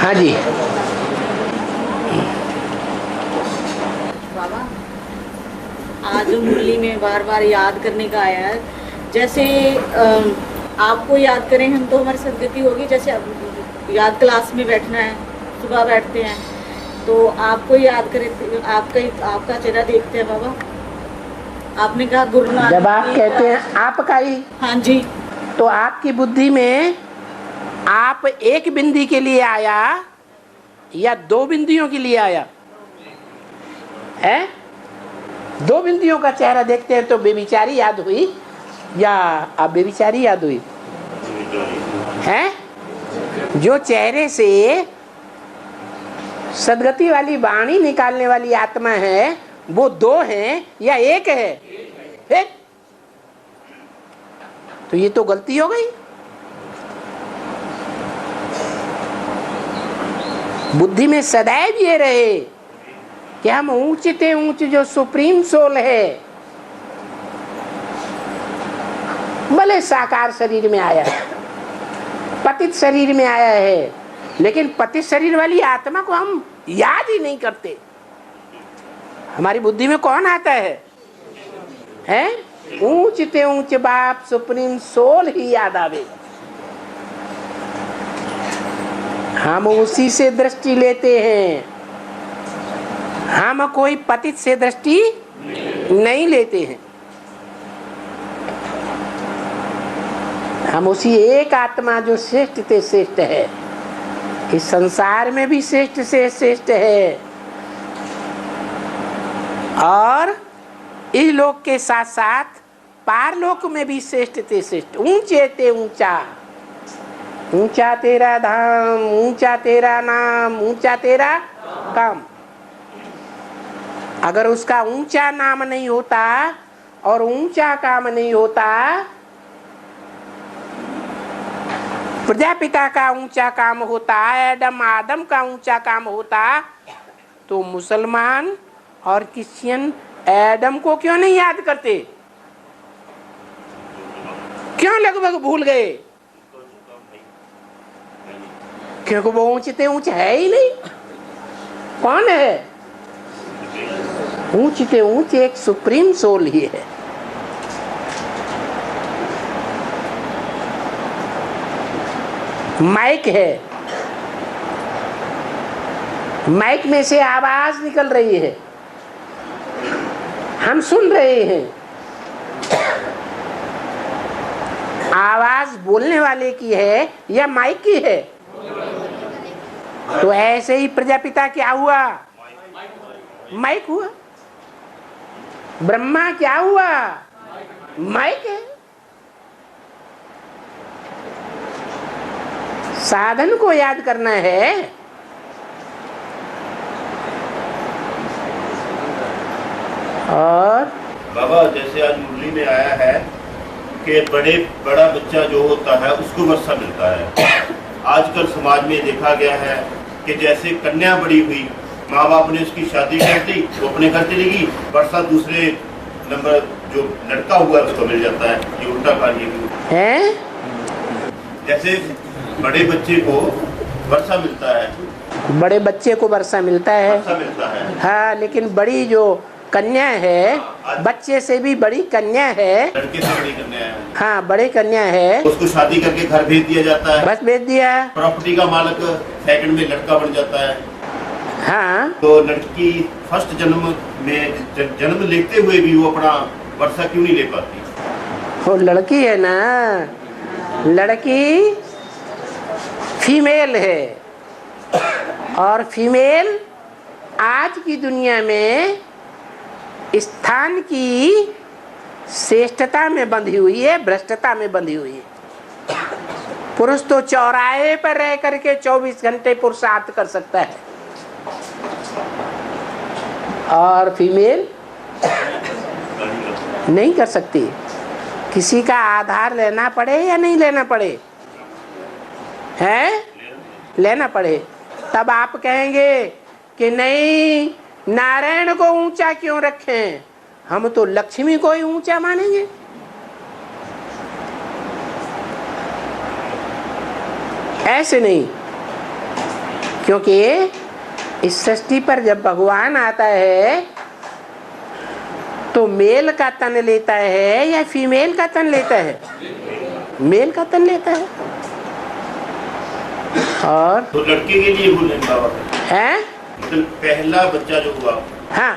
हाँ जी। बाबा, आज मुरली में बार बार याद करने का आया है। जैसे आपको याद करें हम तो हमारी सदगति होगी। जैसे याद क्लास में बैठना है, सुबह बैठते हैं तो आपको याद करें, आपका चेहरा देखते हैं बाबा। आपने कहा गुरु नानक, जब आप कहते हैं आपका ही, हाँ जी, तो आपकी बुद्धि में आप एक बिंदी के लिए आया या दो बिंदियों के लिए आया है? दो बिंदियों का चेहरा देखते हैं तो बेविचारी याद हुई या अब बेविचारी याद हुई है? जो चेहरे से सदगति वाली वाणी निकालने वाली आत्मा है वो दो है या एक है? तो ये तो गलती हो गई। बुद्धि में सदैव ये रहे कि हम ऊंचते ऊंच जो सुप्रीम सोल है, भले साकार शरीर में आया है, पतित शरीर में आया है, लेकिन पतित शरीर वाली आत्मा को हम याद ही नहीं करते। हमारी बुद्धि में कौन आता है? ऊंचते ऊंच बाप सुप्रीम सोल ही याद आवे। हम उसी से दृष्टि लेते हैं, हम कोई पतित से दृष्टि नहीं लेते हैं। हम उसी एक आत्मा जो श्रेष्ठ से श्रेष्ठ है, इस संसार में भी श्रेष्ठ से श्रेष्ठ है और इस लोक के साथ साथ पारलोक में भी श्रेष्ठ से श्रेष्ठ। ऊंचे ते ऊंचा, ऊंचा तेरा धाम, ऊंचा तेरा नाम, ऊंचा तेरा काम। अगर उसका ऊंचा नाम नहीं होता और ऊंचा काम नहीं होता, प्रजापिता का ऊंचा काम होता, एडम आदम का ऊंचा काम होता, तो मुसलमान और क्रिश्चियन एडम को क्यों नहीं याद करते? क्यों लगभग भूल गए? क्योंकि वो ऊंचते ऊंच है ही नहीं। कौन है? ऊंचते ऊंच एक सुप्रीम सोल ही है। माइक है, माइक में से आवाज निकल रही है, हम सुन रहे हैं। आवाज बोलने वाले की है या माइक की है? तो ऐसे ही प्रजापिता क्या हुआ? माइक हुआ। ब्रह्मा क्या हुआ? माइक है। साधन को याद करना है। और बाबा, जैसे आज मुरली में आया है कि बड़ा बच्चा जो होता है उसको वर्षा मिलता है। आजकल समाज में देखा गया है कि जैसे कन्या बड़ी हुई, माँ बाप ने उसकी शादी कर दी, वो अपने घर चली गई, वर्षा दूसरे नंबर जो लड़का हुआ है उसको मिल जाता है। ये उल्टा कार्य है। जैसे बड़े बच्चे को वर्षा मिलता है, बड़े बच्चे को वर्षा मिलता है, हाँ, लेकिन बड़ी जो कन्या है, बच्चे से भी बड़ी कन्या है, लड़के से बड़ी कन्या है, हाँ, बड़े कन्या है, उसको शादी करके घर भेज दिया जाता है, बस भेज दिया। प्रॉपर्टी का मालिक सेकंड में लड़का बन जाता है। हाँ, तो लड़की फर्स्ट जन्म में जन्म लेते हुए भी वो अपना वर्षा क्यों नहीं ले पाती? वो लड़की है ना, लड़की फीमेल है और फीमेल आज की दुनिया में स्थान की श्रेष्ठता में बंधी हुई है, भ्रष्टता में बंधी हुई है। पुरुष तो चौराहे पर रह करके 24 घंटे पुरुषार्थ कर सकता है और फीमेल नहीं कर सकती। किसी का आधार लेना पड़े या नहीं लेना पड़े? है, लेना पड़े। तब आप कहेंगे कि नहीं, नारायण को ऊंचा क्यों रखें, हम तो लक्ष्मी को ही ऊंचा मानेंगे। ऐसे नहीं, क्योंकि इस सृष्टि पर जब भगवान आता है तो मेल का तन लेता है या फीमेल का तन लेता है? मेल का तन लेता है। और तो लड़के के लिए बोले बाबा है तो पहला बच्चा जो हुआ हाँ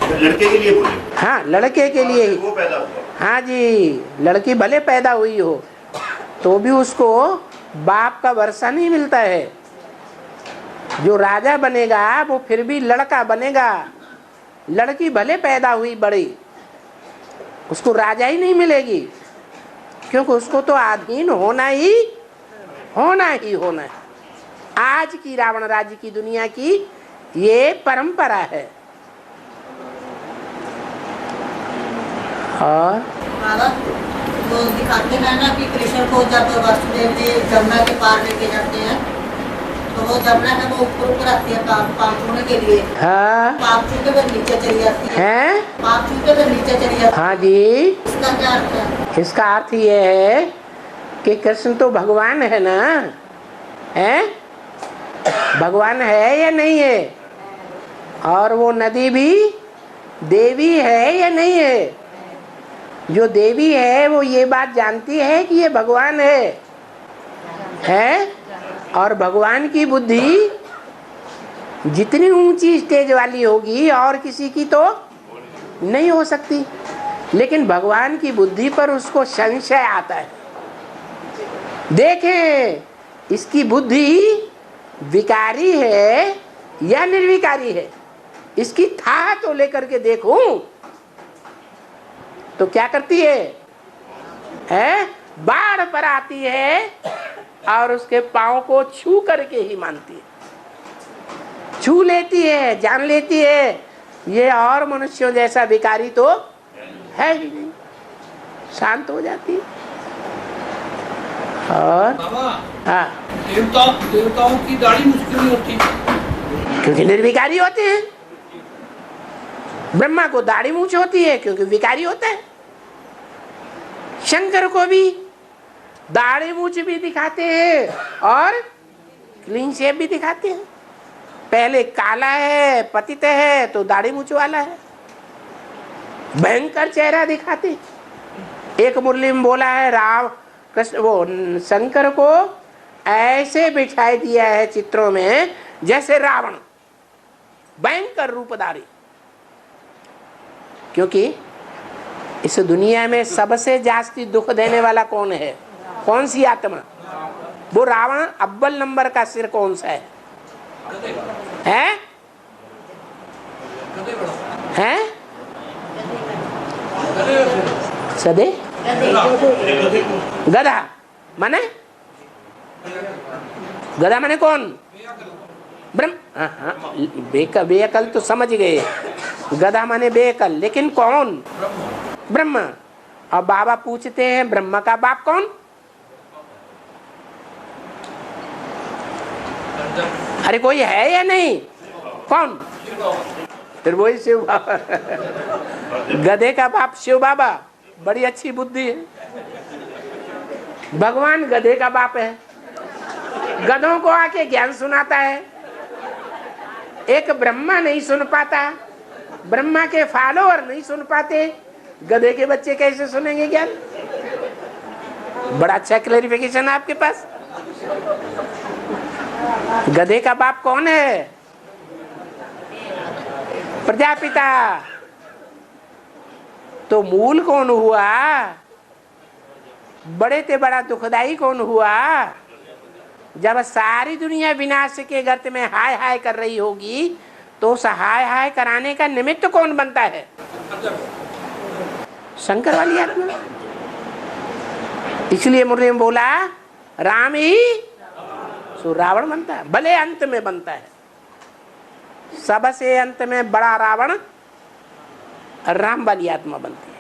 लड़के के लिए बोले, हाँ लड़के के लिए ही। वो पैदा हुआ। हाँ जी, लड़की भले पैदा हुई हो तो भी उसको बाप का वर्षा नहीं मिलता है। जो राजा बनेगा वो फिर भी लड़का बनेगा। लड़की भले पैदा हुई बड़ी, उसको राजा ही नहीं मिलेगी, क्योंकि उसको तो अधीन होना ही होना है। आज की रावण राज्य की दुनिया की ये परंपरा है। और बाबा वो दिखाते हैं ना कि कृष्ण को जब वासुदेव जी जमुना के पार लेके जाते हैं तो वो जमुना है वो ऊपर आती है पाप छूने के लिए। हाँ पाप छू के वो नीचे चली जाती है। पाप छू के वो नीचे चली जाती है। हाँ जी, इसका क्या अर्थ है? इसका अर्थ ये है कि कृष्ण तो भगवान है ना, है भगवान है या नहीं है? और वो नदी भी देवी है या नहीं है? जो देवी है वो ये बात जानती है कि ये भगवान है? और भगवान की बुद्धि जितनी ऊंची स्टेज वाली होगी और किसी की तो नहीं हो सकती, लेकिन भगवान की बुद्धि पर उसको संशय आता है। देखें इसकी बुद्धि विकारी है या निर्विकारी है, इसकी था तो लेकर के देखूं तो क्या करती है? बाढ़ पर आती है और उसके पांव को छू करके ही मानती है, छू लेती है, जान लेती है ये और मनुष्यों जैसा विकारी तो है ही नहीं, शांत हो जाती है। और हाँ देवताओं की दाढ़ी मुश्किल नहीं होती क्योंकि निर्विकारी होते हैं। ब्रह्मा को दाढ़ी मूछ होती है क्योंकि विकारी होता है। शंकर को भी दाढ़ी मूछ भी दिखाते हैं और क्लीन शेव भी दिखाते हैं। पहले काला है, पतित है तो दाढ़ी मूछ वाला है, भयंकर चेहरा दिखाते। एक मुरली में बोला है राम कृष्ण वो शंकर को ऐसे बिठाई दिया है चित्रों में जैसे रावण, भयंकर रूपधारी। क्योंकि इस दुनिया में सबसे जास्ती दुख देने वाला कौन है? कौन सी आत्मा? वो रावण अव्वल नंबर का सिर कौन सा है? हैं? सदे गधा माने? गधा माने कौन? ब्रह्म। हाँ बेअकल तो समझ गए, गधा माने बेअकल, लेकिन कौन? ब्रह्म। और बाबा पूछते हैं ब्रह्मा का बाप कौन? अरे कोई है या नहीं? कौन? फिर वही शिव बाबा। गधे का बाप शिव बाबा, बड़ी अच्छी बुद्धि है। भगवान गधे का बाप है, गधों को आके ज्ञान सुनाता है। एक ब्रह्मा नहीं सुन पाता, ब्रह्मा के फॉलोअर नहीं सुन पाते, गधे के बच्चे कैसे सुनेंगे ज्ञान? बड़ा अच्छा क्लैरिफिकेशन है आपके पास। गधे का बाप कौन है? प्रजापिता। तो मूल कौन हुआ? बड़े ते बड़ा दुखदाई कौन हुआ? जब सारी दुनिया विनाश के गर्त में हाय हाय कर रही होगी तो उस हाय हाय कराने का निमित्त कौन बनता है? शंकर वाली आत्मा। इसलिए मुरली में बोला राम ही सो रावण बनता है, भले अंत में बनता है। सबसे अंत में बड़ा रावण राम वाली आत्मा बनती है।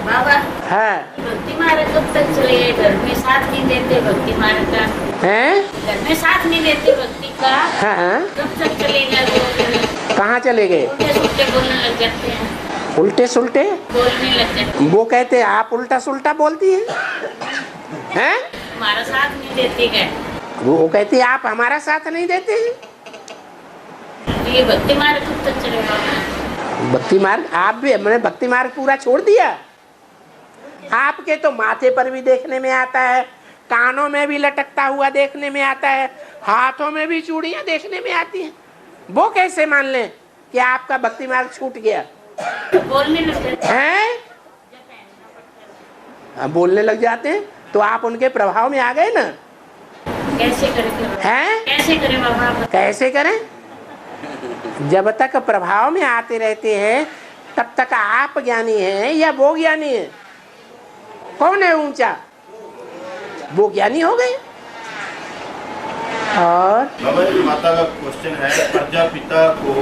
बाबा हाँ भक्ति मार्ग कब तक चलेगा? घर में साथ नहीं देते भक्ति मार्ग का, हैं? घर में साथ नहीं देते भक्ति का, हाँ कब तक चलेगा? वो कहाँ चले गए? उल्टे सुल्टे बोलने लग जाते हैं, उल्टे सुल्टे बोलने लग जाते हैं। वो कहते हैं आप उल्टा सुल्टा बोलती हैं? हैं? हमारा साथ नहीं देते क्या? वो कहती है आप हमारा साथ नहीं देते हैं। ये भक्ति मार्ग कब तक चलेगा? भक्ति मार्ग आप भी, हमने भक्ति मार्ग पूरा छोड़ दिया। आपके तो माथे पर भी देखने में आता है, कानों में भी लटकता हुआ देखने में आता है, हाथों में भी चूड़ियां देखने में आती हैं। वो कैसे मान लें कि आपका भक्ति मार्ग छूट गया? बोलने लग जाते हैं, बोलने लग जाते हैं तो आप उनके प्रभाव में आ गए ना। कैसे करें? हैं? कैसे करें बाबा? कैसे करें? जब तक प्रभाव में आते रहते हैं तब तक आप ज्ञानी हैं या वो ज्ञानी है? कौन है ऊंचा? वो ज्ञानी हो गए। और बाबा जी, माता का क्वेश्चन है, प्रजापिता को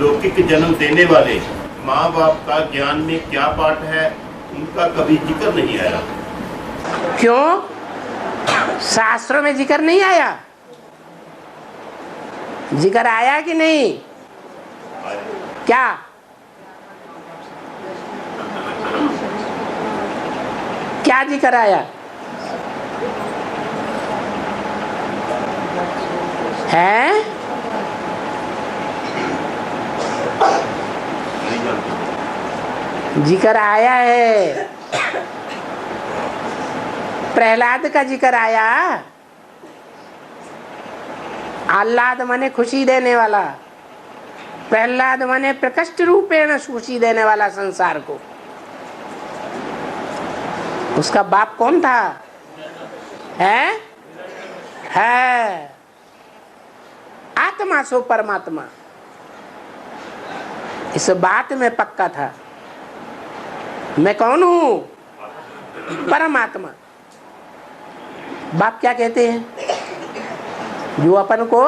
लौकिक जन्म देने वाले माँ बाप का ज्ञान में क्या पाठ है? उनका कभी जिक्र नहीं आया। क्यों? शास्त्रों में जिक्र नहीं आया? जिक्र आया कि नहीं? क्या? क्या जिक्र आया है? जिक्र आया है। प्रहलाद का जिक्र आया। आह्लाद माने खुशी देने वाला, प्रहलाद माने प्रकट रूपेण खुशी देने वाला संसार को। उसका बाप कौन था? है आत्मा सो परमात्मा। इस बात में पक्का था, मैं कौन हूं? परमात्मा। बाप क्या कहते हैं? जो अपन को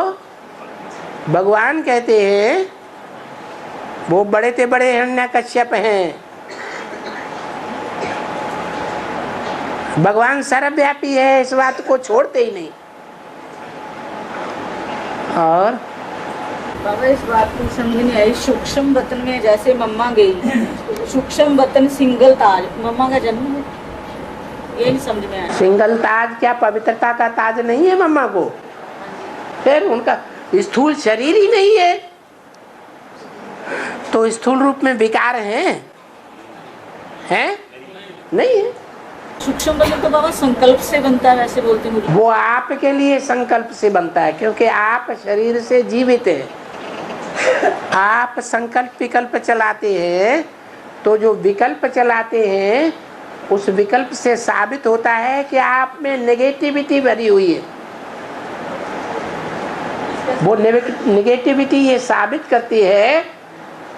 भगवान कहते हैं वो बड़े से बड़े हिरण्यकश्यप हैं। भगवान सर्वव्यापी है, इस बात को छोड़ते ही नहीं। और बाबा इस बात को समझ नहीं आई। सूक्ष्म वतन में जैसे मम्मा गई, सूक्ष्म वतन सिंगल ताज, मम्मा का जन्म है, ये नहीं समझ में आया। सिंगल ताज क्या पवित्रता का ताज नहीं है मम्मा को? फिर उनका स्थूल शरीर ही नहीं है तो स्थूल रूप में विकार हैं? नहीं है। सूक्ष्म वतन तो बाबा संकल्प से बनता है, वैसे बोलते हैं। वो आपके लिए संकल्प से बनता है क्योंकि आप शरीर से जीवित हैं। आप संकल्प विकल्प चलाते हैं तो जो विकल्प चलाते हैं उस विकल्प से साबित होता है कि आप में नेगेटिविटी भरी हुई है। वो नेगेटिविटी ये साबित करती है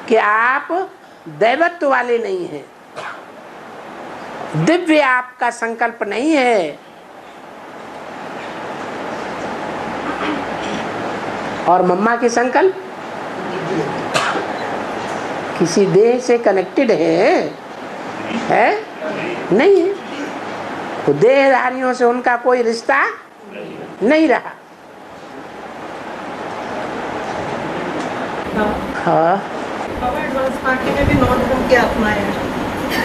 कि आप दैवत्व वाले नहीं हैं, दिव्य आपका संकल्प नहीं है। और मम्मा के संकल्प किसी देह से कनेक्टेड है? नहीं है। तो देहधारियों से उनका कोई रिश्ता नहीं रहा। हाँ, एडवांस पार्टी में भी 9 धर्म की आत्माएं हैं,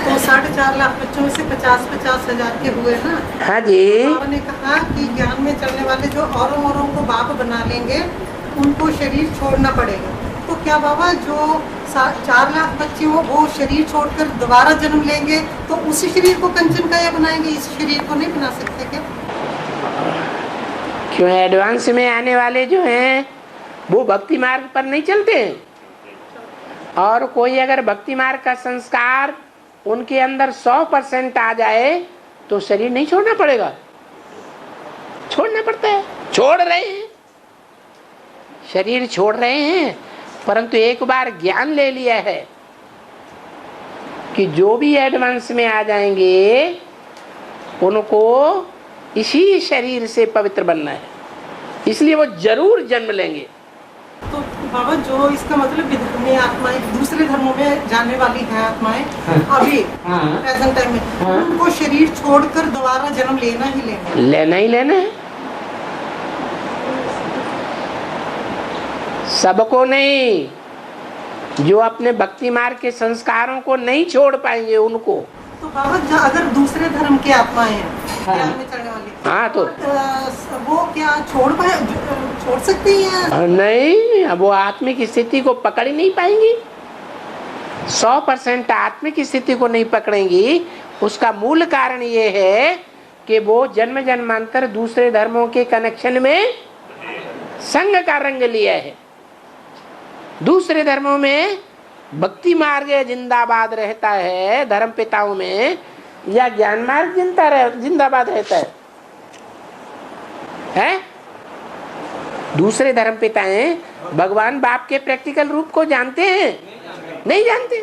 तो 4.5 लाख बच्चों में से 50-50 हजार के हुए ना। हाँ जी। बाबा ने कहा कि ज्ञान में चलने वाले जो औरों को बाप बना लेंगे उनको शरीर छोड़ना पड़ेगा। तो क्या बाबा जो 4 लाख बच्चे हो वो शरीर छोड़कर दोबारा जन्म लेंगे तो उसी शरीर को कंचन का बनाएंगे, इस शरीर को नहीं बना सकते क्या? क्यों? एडवांस में आने वाले जो हैं वो भक्ति मार्ग पर नहीं चलते हैं। और कोई अगर भक्ति मार्ग का संस्कार उनके अंदर 100% आ जाए तो शरीर नहीं छोड़ना पड़ेगा? छोड़ना पड़ता है। छोड़ रहे हैं, शरीर छोड़ रहे हैं, परंतु एक बार ज्ञान ले लिया है कि जो भी एडवांस में आ जाएंगे उनको इसी शरीर से पवित्र बनना है, इसलिए वो जरूर जन्म लेंगे। तो बाबा जो इसका मतलब विधर्मी आत्माएं दूसरे धर्मों में जाने वाली हैं आत्माएं, अभी प्रेजेंट टाइम में उनको शरीर छोड़कर दोबारा जन्म लेना ही लेना है। सबको नहीं, जो अपने भक्ति मार्ग के संस्कारों को नहीं छोड़ पाएंगे उनको। तो बाबा अगर दूसरे धर्म की आत्माएं हैं ज्ञान में चलने वाली हाँ तो वो क्या छोड़ सकती हैं? नहीं, अब वो आत्मिक स्थिति को पकड़ ही नहीं पाएंगी। 100% आत्मिक स्थिति को नहीं पकड़ेंगी। उसका मूल कारण ये है कि वो जन्म जन्मांतर दूसरे धर्मों के कनेक्शन में संग का रंग लिया है। दूसरे धर्मों में भक्ति मार्ग जिंदाबाद रहता है धर्म पिताओं में, या ज्ञान मार्ग जिंदाबाद रहता है? दूसरे धर्म पिताएं भगवान बाप के प्रैक्टिकल रूप को जानते हैं? नहीं जानते।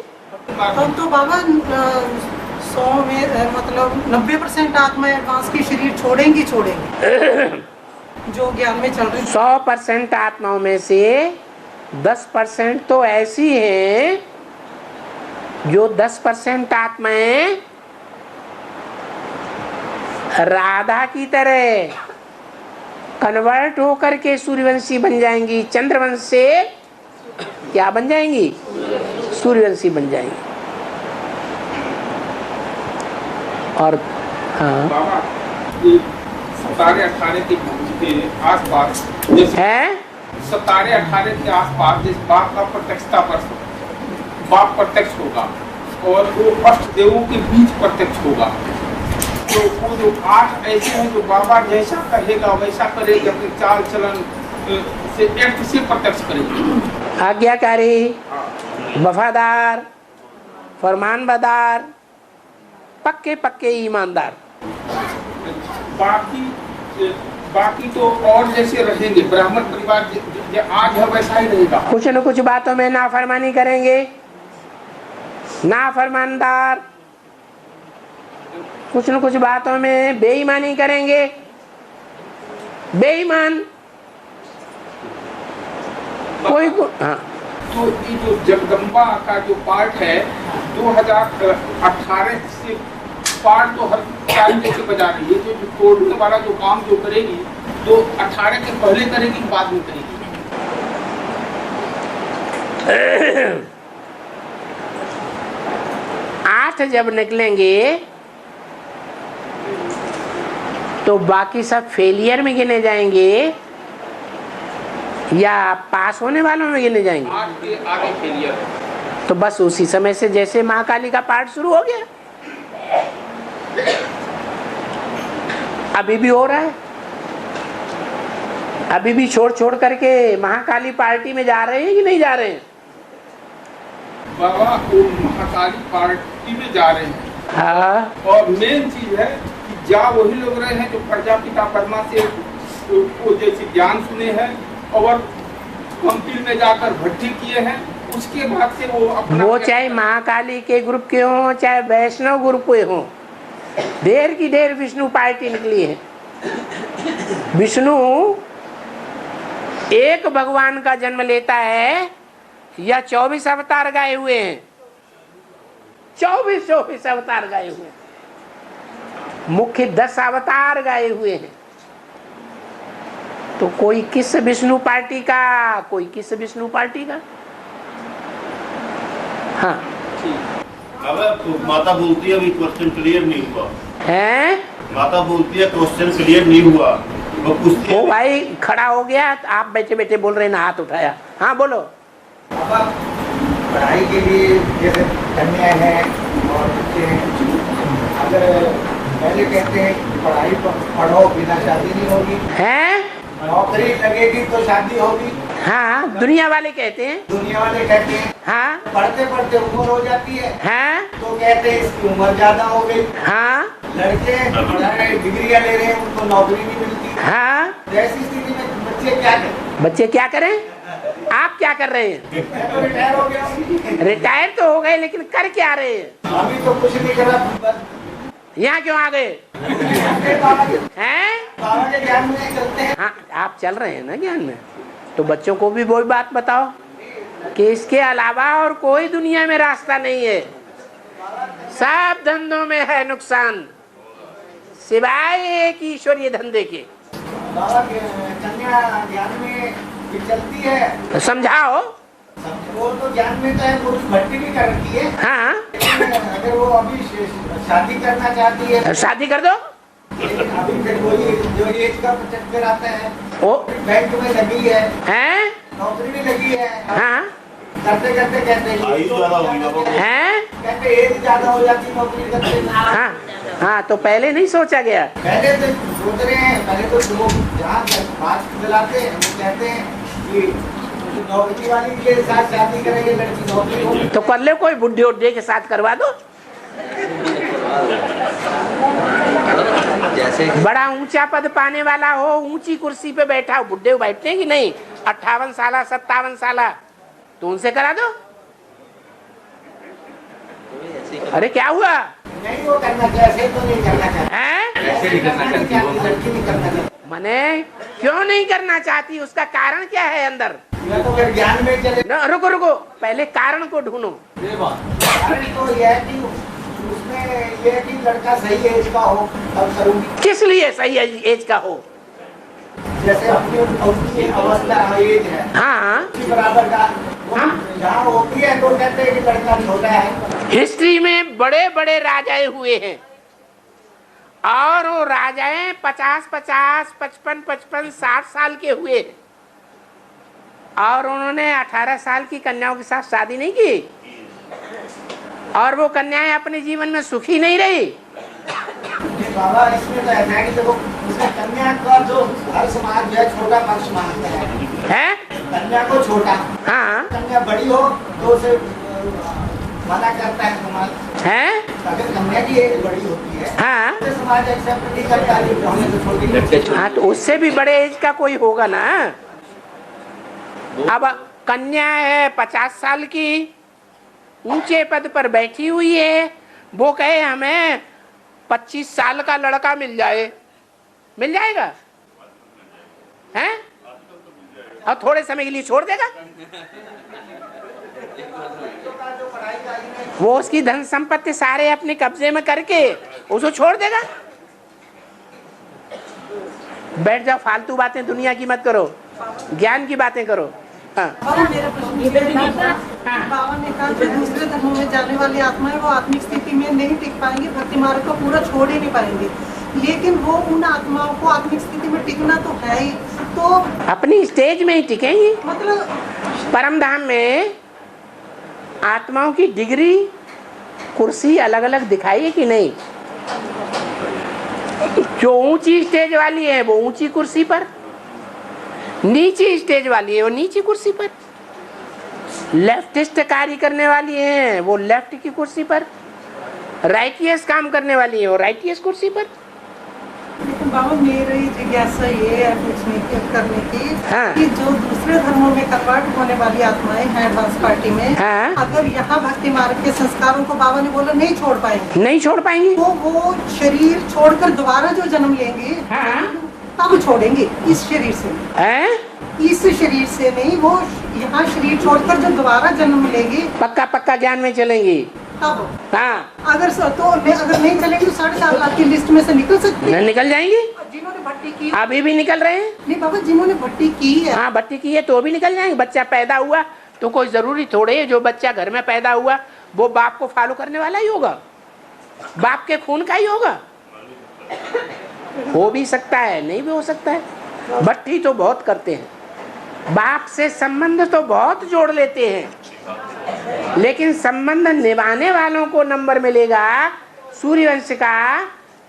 तब तो बाबा 100 में मतलब 90% आत्मा एडवांस की शरीर छोड़ेंगी जो ज्ञान में चल रही। 100% आत्माओं में से 10% तो ऐसी हैं जो 10% आत्माएं राधा की तरह कन्वर्ट होकर के सूर्यवंशी बन जाएंगी। चंद्रवंश से क्या बन जाएंगी? सूर्यवंशी बन जाएंगी। और हाँ बाबा 17-18 के आसपास है, 17-18 के आसपास जिस बाप का प्रत्यक्षता पर बाप प्रत्यक्ष होगा और वो अष्ट देवों के बीच प्रत्यक्ष होगा, तो वो जो 8 ऐसे हैं जो बाबा जैसा कहेगा वैसा करेगी, अपने चाल चलन से एक्ट से प्रत्यक्ष करेगी। आज्ञाकारी, वफादार, फरमानबरदार, पक्के ईमानदार। बाकी तो और जैसे रहेंगे ब्राह्मण परिवार आज है वैसा ही रहेगा। कुछ न कुछ बातों में नाफरमानी करेंगे, नाफरमानदार, कुछ न कुछ बातों में बेईमानी करेंगे, बेईमान कोई हाँ। तो ये जो जगदम्बा का जो पार्ट है 2018 से पार्ट तो हर टाइम जैसे बजा रही है, जो तोड़ने वाला जो काम जो करेगी तो 18 के पहले करेगी बाद में करेगी। 8 जब निकलेंगे तो बाकी सब फेलियर में गिने जाएंगे या पास होने वालों में गिने जाएंगे? 8 के आगे फेलियर। तो बस उसी समय से जैसे महाकाली का पाठ शुरू हो गया, अभी भी हो रहा है। अभी भी छोड़ करके महाकाली पार्टी में जा रहे हैं कि नहीं जा रहे हैं? बाबा वो महाकाली पार्टी में जा रहे हैं। हाँ। और मेन चीज है कि जा वही लोग रहे हैं जो प्रजापिता परमा से वो जैसे ज्ञान सुने हैं और कंपनी में जाकर भट्टी किए हैं, उसके बाद से वो अपना वो चाहे महाकाली के ग्रुप के हों चाहे वैष्णव ग्रुप के हों, देर की देर विष्णु पार्टी निकली है। विष्णु एक भगवान का जन्म लेता है या 24 अवतार गाए हुए हैं? 24 अवतार गाए हुए हैं। मुख्य 10 अवतार गाए हुए हैं। तो कोई किस विष्णु पार्टी का, कोई किस विष्णु पार्टी का। हाँ अब माता बोलती है अभी क्वेश्चन क्लियर नहीं हुआ है। माता बोलती है क्वेश्चन क्लियर नहीं हुआ, वो पूछती वो है। भाई खड़ा हो गया, आप बैठे बैठे बोल रहे हैं ना, हाथ उठाया। हाँ बोलो। पढ़ाई के लिए जैसे कन्या है और बच्चे हैं, अगर पहले कहते हैं पढ़ाई पढ़ो बिना शादी नहीं होगी, हैं? नौकरी लगेगी तो शादी होगी। हाँ, दुनिया वाले कहते हैं। दुनिया वाले कहते हैं हाँ पढ़ते पढ़ते उम्र हो जाती है, हाँ तो कहते हैं इसकी उम्र ज्यादा हो गई। हाँ लड़के डिग्रियां ले रहे हैं, उनको नौकरी नहीं मिलती। हाँ। तो ऐसी स्थिति में बच्चे क्या करें? बच्चे क्या करें? आप क्या कर रहे हैं? मैं तो रिटायर हो गया। रिटायर तो हो गए, लेकिन कर क्या रहे हैं? अभी तो कुछ नहीं करा, बस यहाँ क्यों आ गए हैं? बाबा के ज्ञान में चलते हैं। हाँ, आप चल रहे हैं ना ज्ञान में, तो बच्चों को भी वही बात बताओ कि इसके अलावा और कोई दुनिया में रास्ता नहीं है। सब धंधों में है नुकसान, सिवाय एक ईश्वरीय धंधे के। बाबा कन्या ज्ञान में भी चलती है, तो समझाओ। वो तो ज्ञान में तो है, पुरुष भर्ती भी कर रखी है। हाँ, अगर वो अभी शादी करना चाहती है, शादी कर दो। अभी फिर वही जो एज का चक्कर आता है, ओ बैंक में लगी है, हैं? नौकरी भी लगी है, हाँ करते करते कहते हैं आयु ज्यादा होगी बाबा को। हैं? कहते एज ज्यादा हो जाती नौकरी करते। हाँ हाँ, तो पहले नहीं सोचा गया। पहले तो सोच रहे हैं, पहले तो लोग जहाँ बात दिलाते हैं वो कहते हैं कि नौकरी वाली के साथ शादी करेंगे, लड़की नौकरी हो। तो कर ले, कोई बुढ़े उड्ढे के साथ करवा दो। जैसे बड़ा ऊंचा पद पाने वाला हो, ऊंची कुर्सी पे बैठा हो, बुढ़े बैठते हैं कि नहीं, 58 साल 57 साल, तो उनसे करा दो। अरे क्या हुआ नहीं वो करना चाहिए, तो नहीं करना चाहिए, है? ऐसे नहीं करना चाहती वो। लड़की नहीं करना चाहिए। मने क्यों नहीं करना चाहती, उसका कारण क्या है अंदर? या तो फिर ज्ञान में चले। न, रुको रुको, पहले कारण को ढूंढो। कारण तो यह है कि उसमें ये है कि लड़का सही एज का हो तब करूँगी। किस लिए सही एज का हो? जैसे अपनी अवस्था एज है, हाँ उसी बराबर का जहाँ होती है तो कहते हैं कि लड़का छोटा है। हिस्ट्री में बड़े बड़े राजाएं हुए हैं, और वो राजाएं 50-50, 55-55, 60 साल के हुए, और उन्होंने 18 साल की कन्याओं के साथ शादी नहीं की, और वो कन्याएं अपने जीवन में सुखी नहीं रही। बाबा इसमें तो ऐसा है कि देखो उसका कन्या का जो हर समाज जो है छोटा पक्ष मानता है कन्या को छोटा। हाँ कन्या बड़ी हो तो उसे मना करता है समाज। है अगर कन्या की एज बड़ी होती है हाँ तो समाज एक्सेप्ट नहीं करता है कि हमें तो छोटी। हाँ, तो उससे भी बड़े एज का कोई होगा ना। अब कन्या है 50 साल की, ऊंचे पद पर बैठी हुई है, वो कहे हमें 25 साल का लड़का मिल जाए, मिल जाएगा? हैं? और थोड़े समय के लिए छोड़ देगा? वो उसकी धन संपत्ति सारे अपने कब्जे में करके उसको छोड़ देगा? बैठ जाओ, फालतू बातें दुनिया की मत करो, ज्ञान की बातें करो। हाँ। बाबा मेरा प्रश्न ये था, बाबा ने कहा कि दूसरे धर्मों में जाने वाली आत्माएं वो आत्मिक स्थिति में नहीं टिक पाएंगी, भक्ति मार्ग को पूरा छोड़ ही नहीं पाएंगे, लेकिन वो उन आत्माओं को आत्मिक स्थिति में टिकना तो है ही, तो अपनी स्टेज में ही टिकेंगी। मतलब परम धाम में आत्माओं की डिग्री, कुर्सी अलग अलग दिखाई है कि नहीं? जो ऊंची स्टेज वाली है वो ऊंची कुर्सी पर, नीची स्टेज वाली है वो नीची कुर्सी पर, लेफ्टिस्ट कार्य करने वाली है वो लेफ्ट की कुर्सी पर, राइटियस काम करने वाली है वो राइटियस कुर्सी पर। लेकिन बाबा मेरी जिज्ञासा ये है पूछने की करने की, हाँ। कि जो दूसरे धर्मों में कन्वर्ट होने वाली आत्माएं हैं एडवांस पार्टी में, हाँ। अगर यहाँ भक्ति मार्ग के संस्कारों को बाबा ने बोला नहीं छोड़ पाएंगे, नहीं छोड़ पाएंगी, तो वो शरीर छोड़कर दोबारा जो जन्म लेंगे हाँ। तब छोड़ेंगे इस शरीर से, हैं? इस शरीर से नहीं, वो यहाँ शरीर छोड़कर जो दोबारा जन्म लेंगे पक्का पक्का ज्ञान में चलेंगी। तब हाँ, अगर अगर नहीं चलेंगे तो 7.5 लाख की लिस्ट में से निकल सकते हैं। निकल जाएंगी, जिन्होंने भट्टी की, अभी भी निकल रहे हैं। नहीं बाबा जिन्होंने भट्टी की है, हाँ, भट्टी की है तो भी निकल जाएंगे। बच्चा पैदा हुआ तो कोई जरूरी थोड़े है जो बच्चा घर में पैदा हुआ वो बाप को फॉलो करने वाला ही होगा, बाप के खून का ही होगा। हो भी सकता है, नहीं भी हो सकता है। भट्टी तो बहुत करते हैं, बाप से संबंध तो बहुत जोड़ लेते हैं, लेकिन संबंध निभाने वालों को नंबर मिलेगा सूर्यवंश का,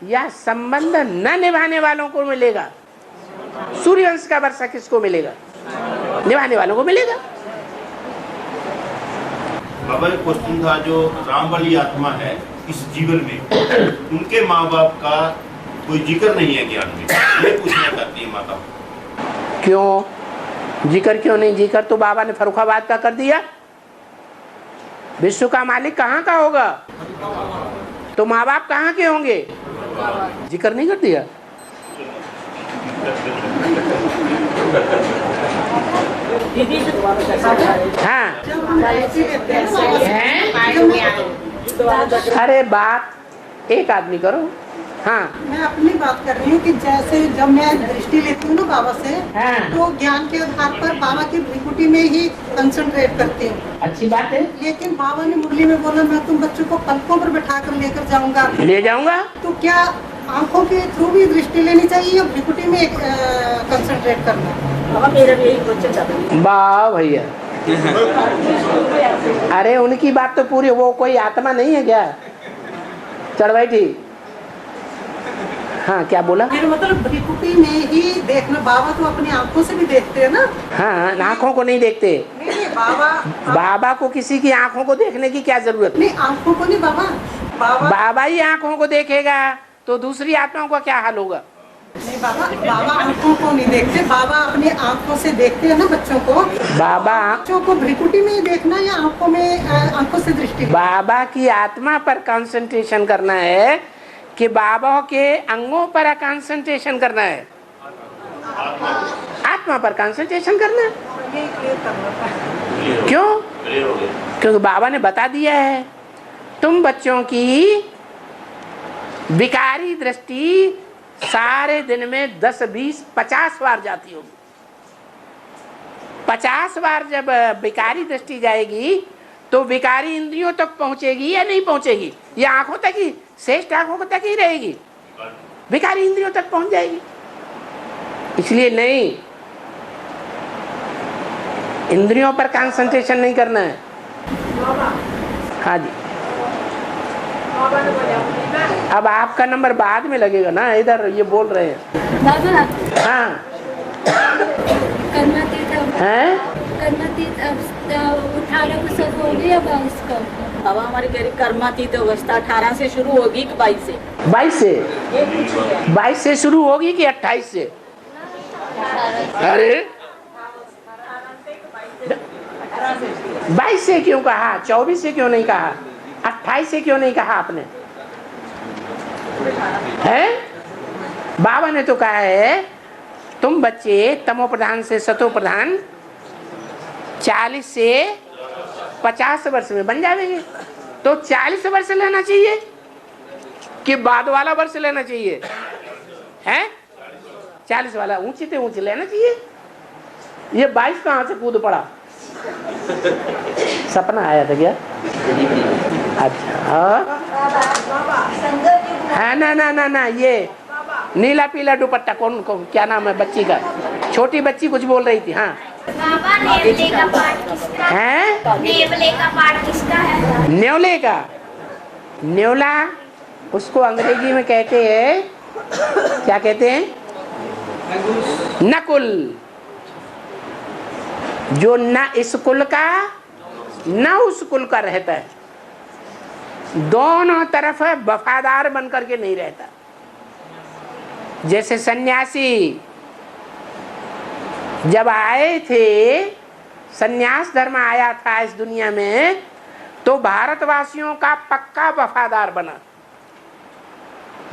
या संबंध न निभाने वालों को मिलेगा? सूर्यवंश का वर्षा किसको मिलेगा? निभाने वालों को मिलेगा। बाबा एक क्वेश्चन था, जो राम वाली आत्मा है इस जीवन में उनके माँ बाप का कोई जिक्र नहीं है ज्ञान में, ये पूछना चाहती है माता। क्यों जिक्र क्यों नहीं? जिक्र तो बाबा ने फर्रुखाबाद का कर दिया। विश्व का मालिक कहाँ का होगा? तो माँ बाप कहाँ के होंगे? जिक्र नहीं कर दिया। हाँ, अरे बात एक आदमी करो। हाँ, मैं अपनी बात कर रही हूँ कि जैसे जब मैं दृष्टि लेती हूँ ना बाबा से, हाँ। तो ज्ञान के आधार पर बाबा की भ्रिकुटी में ही कंसंट्रेट करती हूँ। अच्छी बात है। लेकिन बाबा ने मुरली में बोला मैं तुम बच्चों को पलकों पर बैठा कर लेकर जाऊंगा, ले जाऊंगा। तो क्या आंखों के थ्रू भी दृष्टि लेनी चाहिए या भ्रिकुटी में कंसंट्रेट करना है? बाबा मेरा भी यही क्वेश्चन था। वाह भैया, अरे उनकी बात तो पूरी, वो कोई आत्मा नहीं है क्या? चढ़ बैठी। हाँ क्या बोला? फिर मतलब भ्रिकुटी में ही देखना। बाबा तो अपनी आंखों से भी देखते हैं ना? हाँ, आंखों को नहीं देखते। नहीं बाबा, बाबा को किसी की आंखों को देखने की क्या जरूरत? नहीं आंखों को नहीं बाबा, बाबा ही आंखों को देखेगा तो दूसरी आत्माओं का क्या हाल होगा? नहीं बाबा, बाबा आंखों को नहीं देखते, बाबा अपनी आंखों से देखते हैं ना बच्चों को। बाबा बच्चों को भ्रिकुटी में ही देखना या आंखों में, आंखों से दृष्टि? बाबा की आत्मा पर कंसंट्रेशन करना है कि बाबा के अंगों पर कंसंट्रेशन करना है? आत्मा पर कंसंट्रेशन करना है। क्यों? क्योंकि बाबा ने बता दिया है तुम बच्चों की विकारी दृष्टि सारे दिन में 10, 20, 50 बार जाती होगी। 50 बार जब विकारी दृष्टि जाएगी तो विकारी इंद्रियों तक पहुंचेगी या नहीं पहुंचेगी? या आंखों तक ही, श्रेष्ठ आंखों तक ही रहेगी? विकारी इंद्रियों तक पहुंच जाएगी। इसलिए नहीं, इंद्रियों पर कंसंट्रेशन नहीं करना है। हाँ जी, अब आपका नंबर बाद में लगेगा ना, इधर ये बोल रहे हैं। हाँ हैं? 18 को सब हो गया 22 का। बाबा हमारी कह रही कर्मातीत अवस्था 18 से शुरू होगी कि 22 से? 22 से। ये पूछिए। 22 से शुरू होगी कि 28 से? अरे 22 से क्यों कहा? 24 से क्यों नहीं कहा? 28 से क्यों नहीं कहा आपने? है? बाबा ने तो कहा है तुम बच्चे तमो प्रधान से सतो प्रधान 40 से 50 वर्ष में बन जाएंगे। तो 40 वर्ष लेना चाहिए कि बाद वाला वर्ष लेना चाहिए? है 40 वाला ऊंचे से ऊंचे लेना चाहिए। ये 22 कहाँ से कूद पड़ा? सपना आया था क्या? अच्छा हाँ, ना ना ना ना, ये नीला पीला दुपट्टा कौन क्या नाम है बच्ची का? छोटी बच्ची कुछ बोल रही थी। हाँ बाबा नेवले का पाठ किसका है? नेवले का पाठ किसका है? न्योले का। न्योला उसको अंग्रेजी में कहते हैं, क्या कहते हैं? नकुल। जो न इस कुल का न उस कुल का रहता है, दोनों तरफ वफादार बनकर के नहीं रहता। जैसे सन्यासी जब आए थे, सन्यास धर्म आया था इस दुनिया में, तो भारतवासियों का पक्का वफादार बना।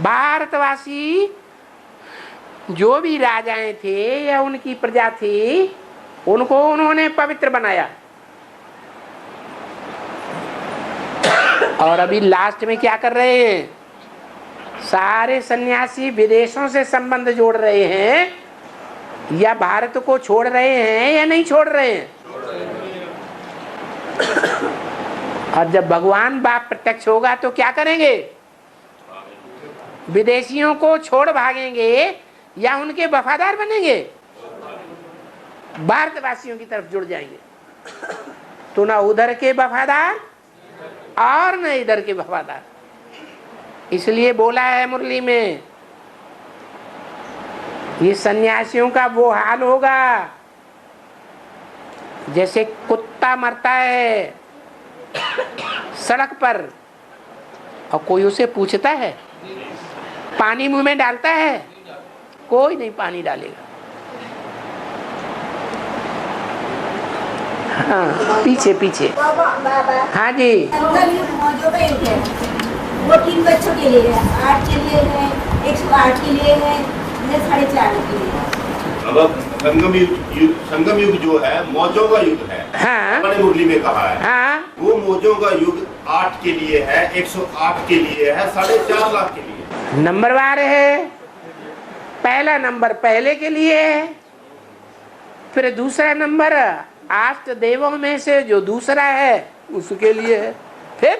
भारतवासी जो भी राजाएं थे या उनकी प्रजा थी, उनको उन्होंने पवित्र बनाया। और अभी लास्ट में क्या कर रहे हैं? सारे सन्यासी विदेशों से संबंध जोड़ रहे हैं या भारत को छोड़ रहे हैं या नहीं छोड़ रहे हैं? और जब भगवान बाप प्रत्यक्ष होगा तो क्या करेंगे? विदेशियों को छोड़ भागेंगे या उनके वफादार बनेंगे? भारतवासियों की तरफ जुड़ जाएंगे। तो ना उधर के वफादार और न इधर के वफादार। इसलिए बोला है मुरली में, ये सन्यासियों का वो हाल होगा जैसे कुत्ता मरता है सड़क पर और कोई उसे पूछता है, पानी मुंह में डालता है? कोई नहीं पानी डालेगा। हाँ पीछे पीछे। हाँ जी, वो 3 बच्चों के लिए है, 8 के लिए है, 108 के लिए है, 4.5 के लिए है। अब संगम युग जो है मौजों का युग है। हाँ मैंने मुरली में कहा है। हाँ, वो मौजों का युग 8 के लिए है, 108 के लिए है, 4.5 लाख के लिए। नंबरवार है। पहला नंबर पहले के लिए है, फिर दूसरा नंबर 8 देवों में से जो दूसरा है उसके लिए है, फिर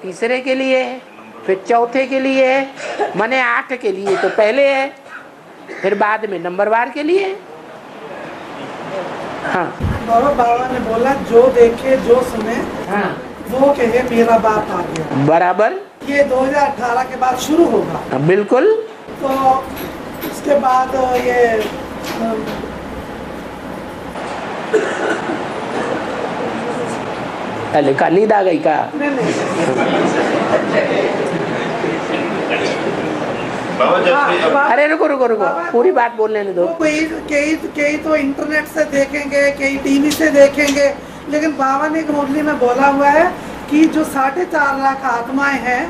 तीसरे के लिए है, फिर चौथे के लिए है, माने 8 के लिए तो पहले है, फिर बाद में नंबरवार के लिए है। हाँ बाबा ने बोला जो देखे जो सुने हाँ वो कहे मेरा बाप आ गया। बराबर, ये 2018 के बाद शुरू होगा। बिल्कुल। तो उसके बाद ये अरे का नींद आ गई का? बाबा जब अरे रुको रुको रुको, पूरी बात बोलने दो। कई तो इंटरनेट से देखेंगे, कई टीवी से देखेंगे, लेकिन बाबा ने एक मुरली में बोला हुआ है कि जो 4.5 लाख आत्माएं हैं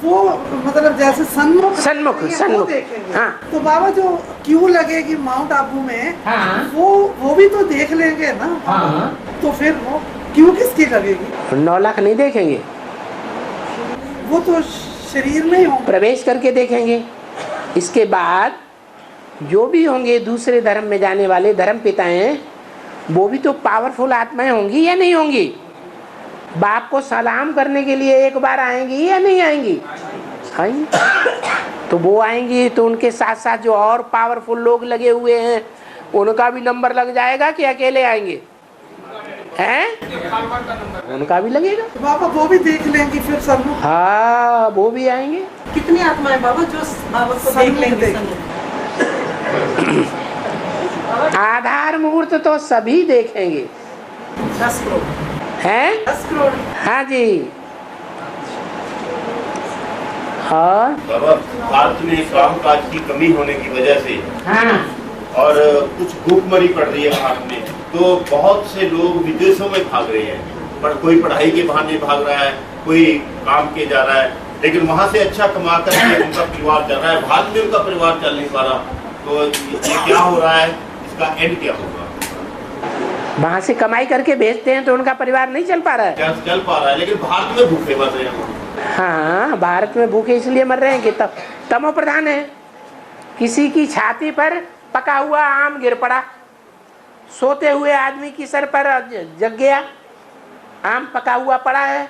वो मतलब जैसे सन्मुख देखेंगे। हाँ। तो बाबा जो क्यों लगेगी माउंट आबू में, हाँ। वो भी तो देख लेंगे ना। हाँ। तो फिर वो क्यों किसकी लगेगी? 9 लाख नहीं देखेंगे, वो तो शरीर में ही होंगे, प्रवेश करके देखेंगे। इसके बाद जो भी होंगे दूसरे धर्म में जाने वाले धर्म पिताएं, वो भी तो पावरफुल आत्माएं होंगी या नहीं होंगी? बाप को सलाम करने के लिए एक बार आएंगी या नहीं आएंगी? आएंगी। तो वो आएंगी तो उनके साथ साथ जो और पावरफुल लोग लगे हुए हैं उनका भी नंबर लग जाएगा कि अकेले आएंगे? हैं? उनका भी लगेगा। तो बाबा वो भी देख लेंगे फिर सब। हाँ, वो भी आएंगे। कितनी आत्माएं बाबा जो बाबा को देख लेंगे? आधार मुहूर्त तो सभी देखेंगे। 10 करोड़ हैं? 10 करोड़। हाँ जी। हाँ बाबा भारत में कामकाज की कमी होने की वजह से हाँ और कुछ भूखमरी पड़ रही है भारत में, तो बहुत से लोग विदेशों में भाग रहे हैं। पर कोई पढ़ाई के बहाने भाग रहा है, कोई काम के जा रहा है, लेकिन वहाँ से अच्छा कमा कर उनका परिवार चल रहा है, भारत में उनका परिवार चल नहीं पा रहा। तो ये क्या हो रहा है, इसका एंड क्या होगा? वहाँ से कमाई करके भेजते हैं तो उनका परिवार नहीं चल पा रहा है। क्या चल पा रहा है, लेकिन भारत में भूखे मर रहे हैं। हाँ, भारत में भूखे इसलिए मर रहे हैं कि तमो प्रधान है। किसी की छाती पर पका हुआ आम गिर पड़ा, सोते हुए आदमी की सर पर जग गया, आम पका हुआ पड़ा है,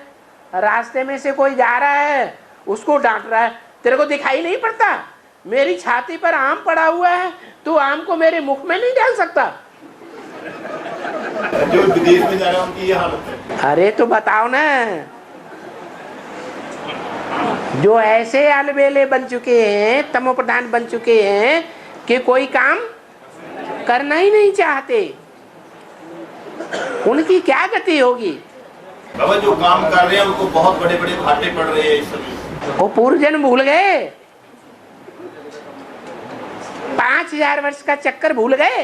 रास्ते में से कोई जा रहा है उसको डांट रहा है, तेरे को दिखाई नहीं पड़ता मेरी छाती पर आम पड़ा हुआ है, तू आम को मेरे मुख में नहीं डाल सकता? जो विदेश में जा रहे हैं उनकी ये हालत है। अरे तो बताओ ना, जो ऐसे अलबेले बन चुके हैं, तमो प्रधान बन चुके हैं कि कोई काम करना ही नहीं चाहते, उनकी क्या गति होगी? बाबा जो काम कर रहे हैं उनको बहुत बड़े बड़े घाटे पड़ रहे हैं इस समय। वो पूर्व जन्म भूल गए, 5000 वर्ष का चक्कर भूल गए।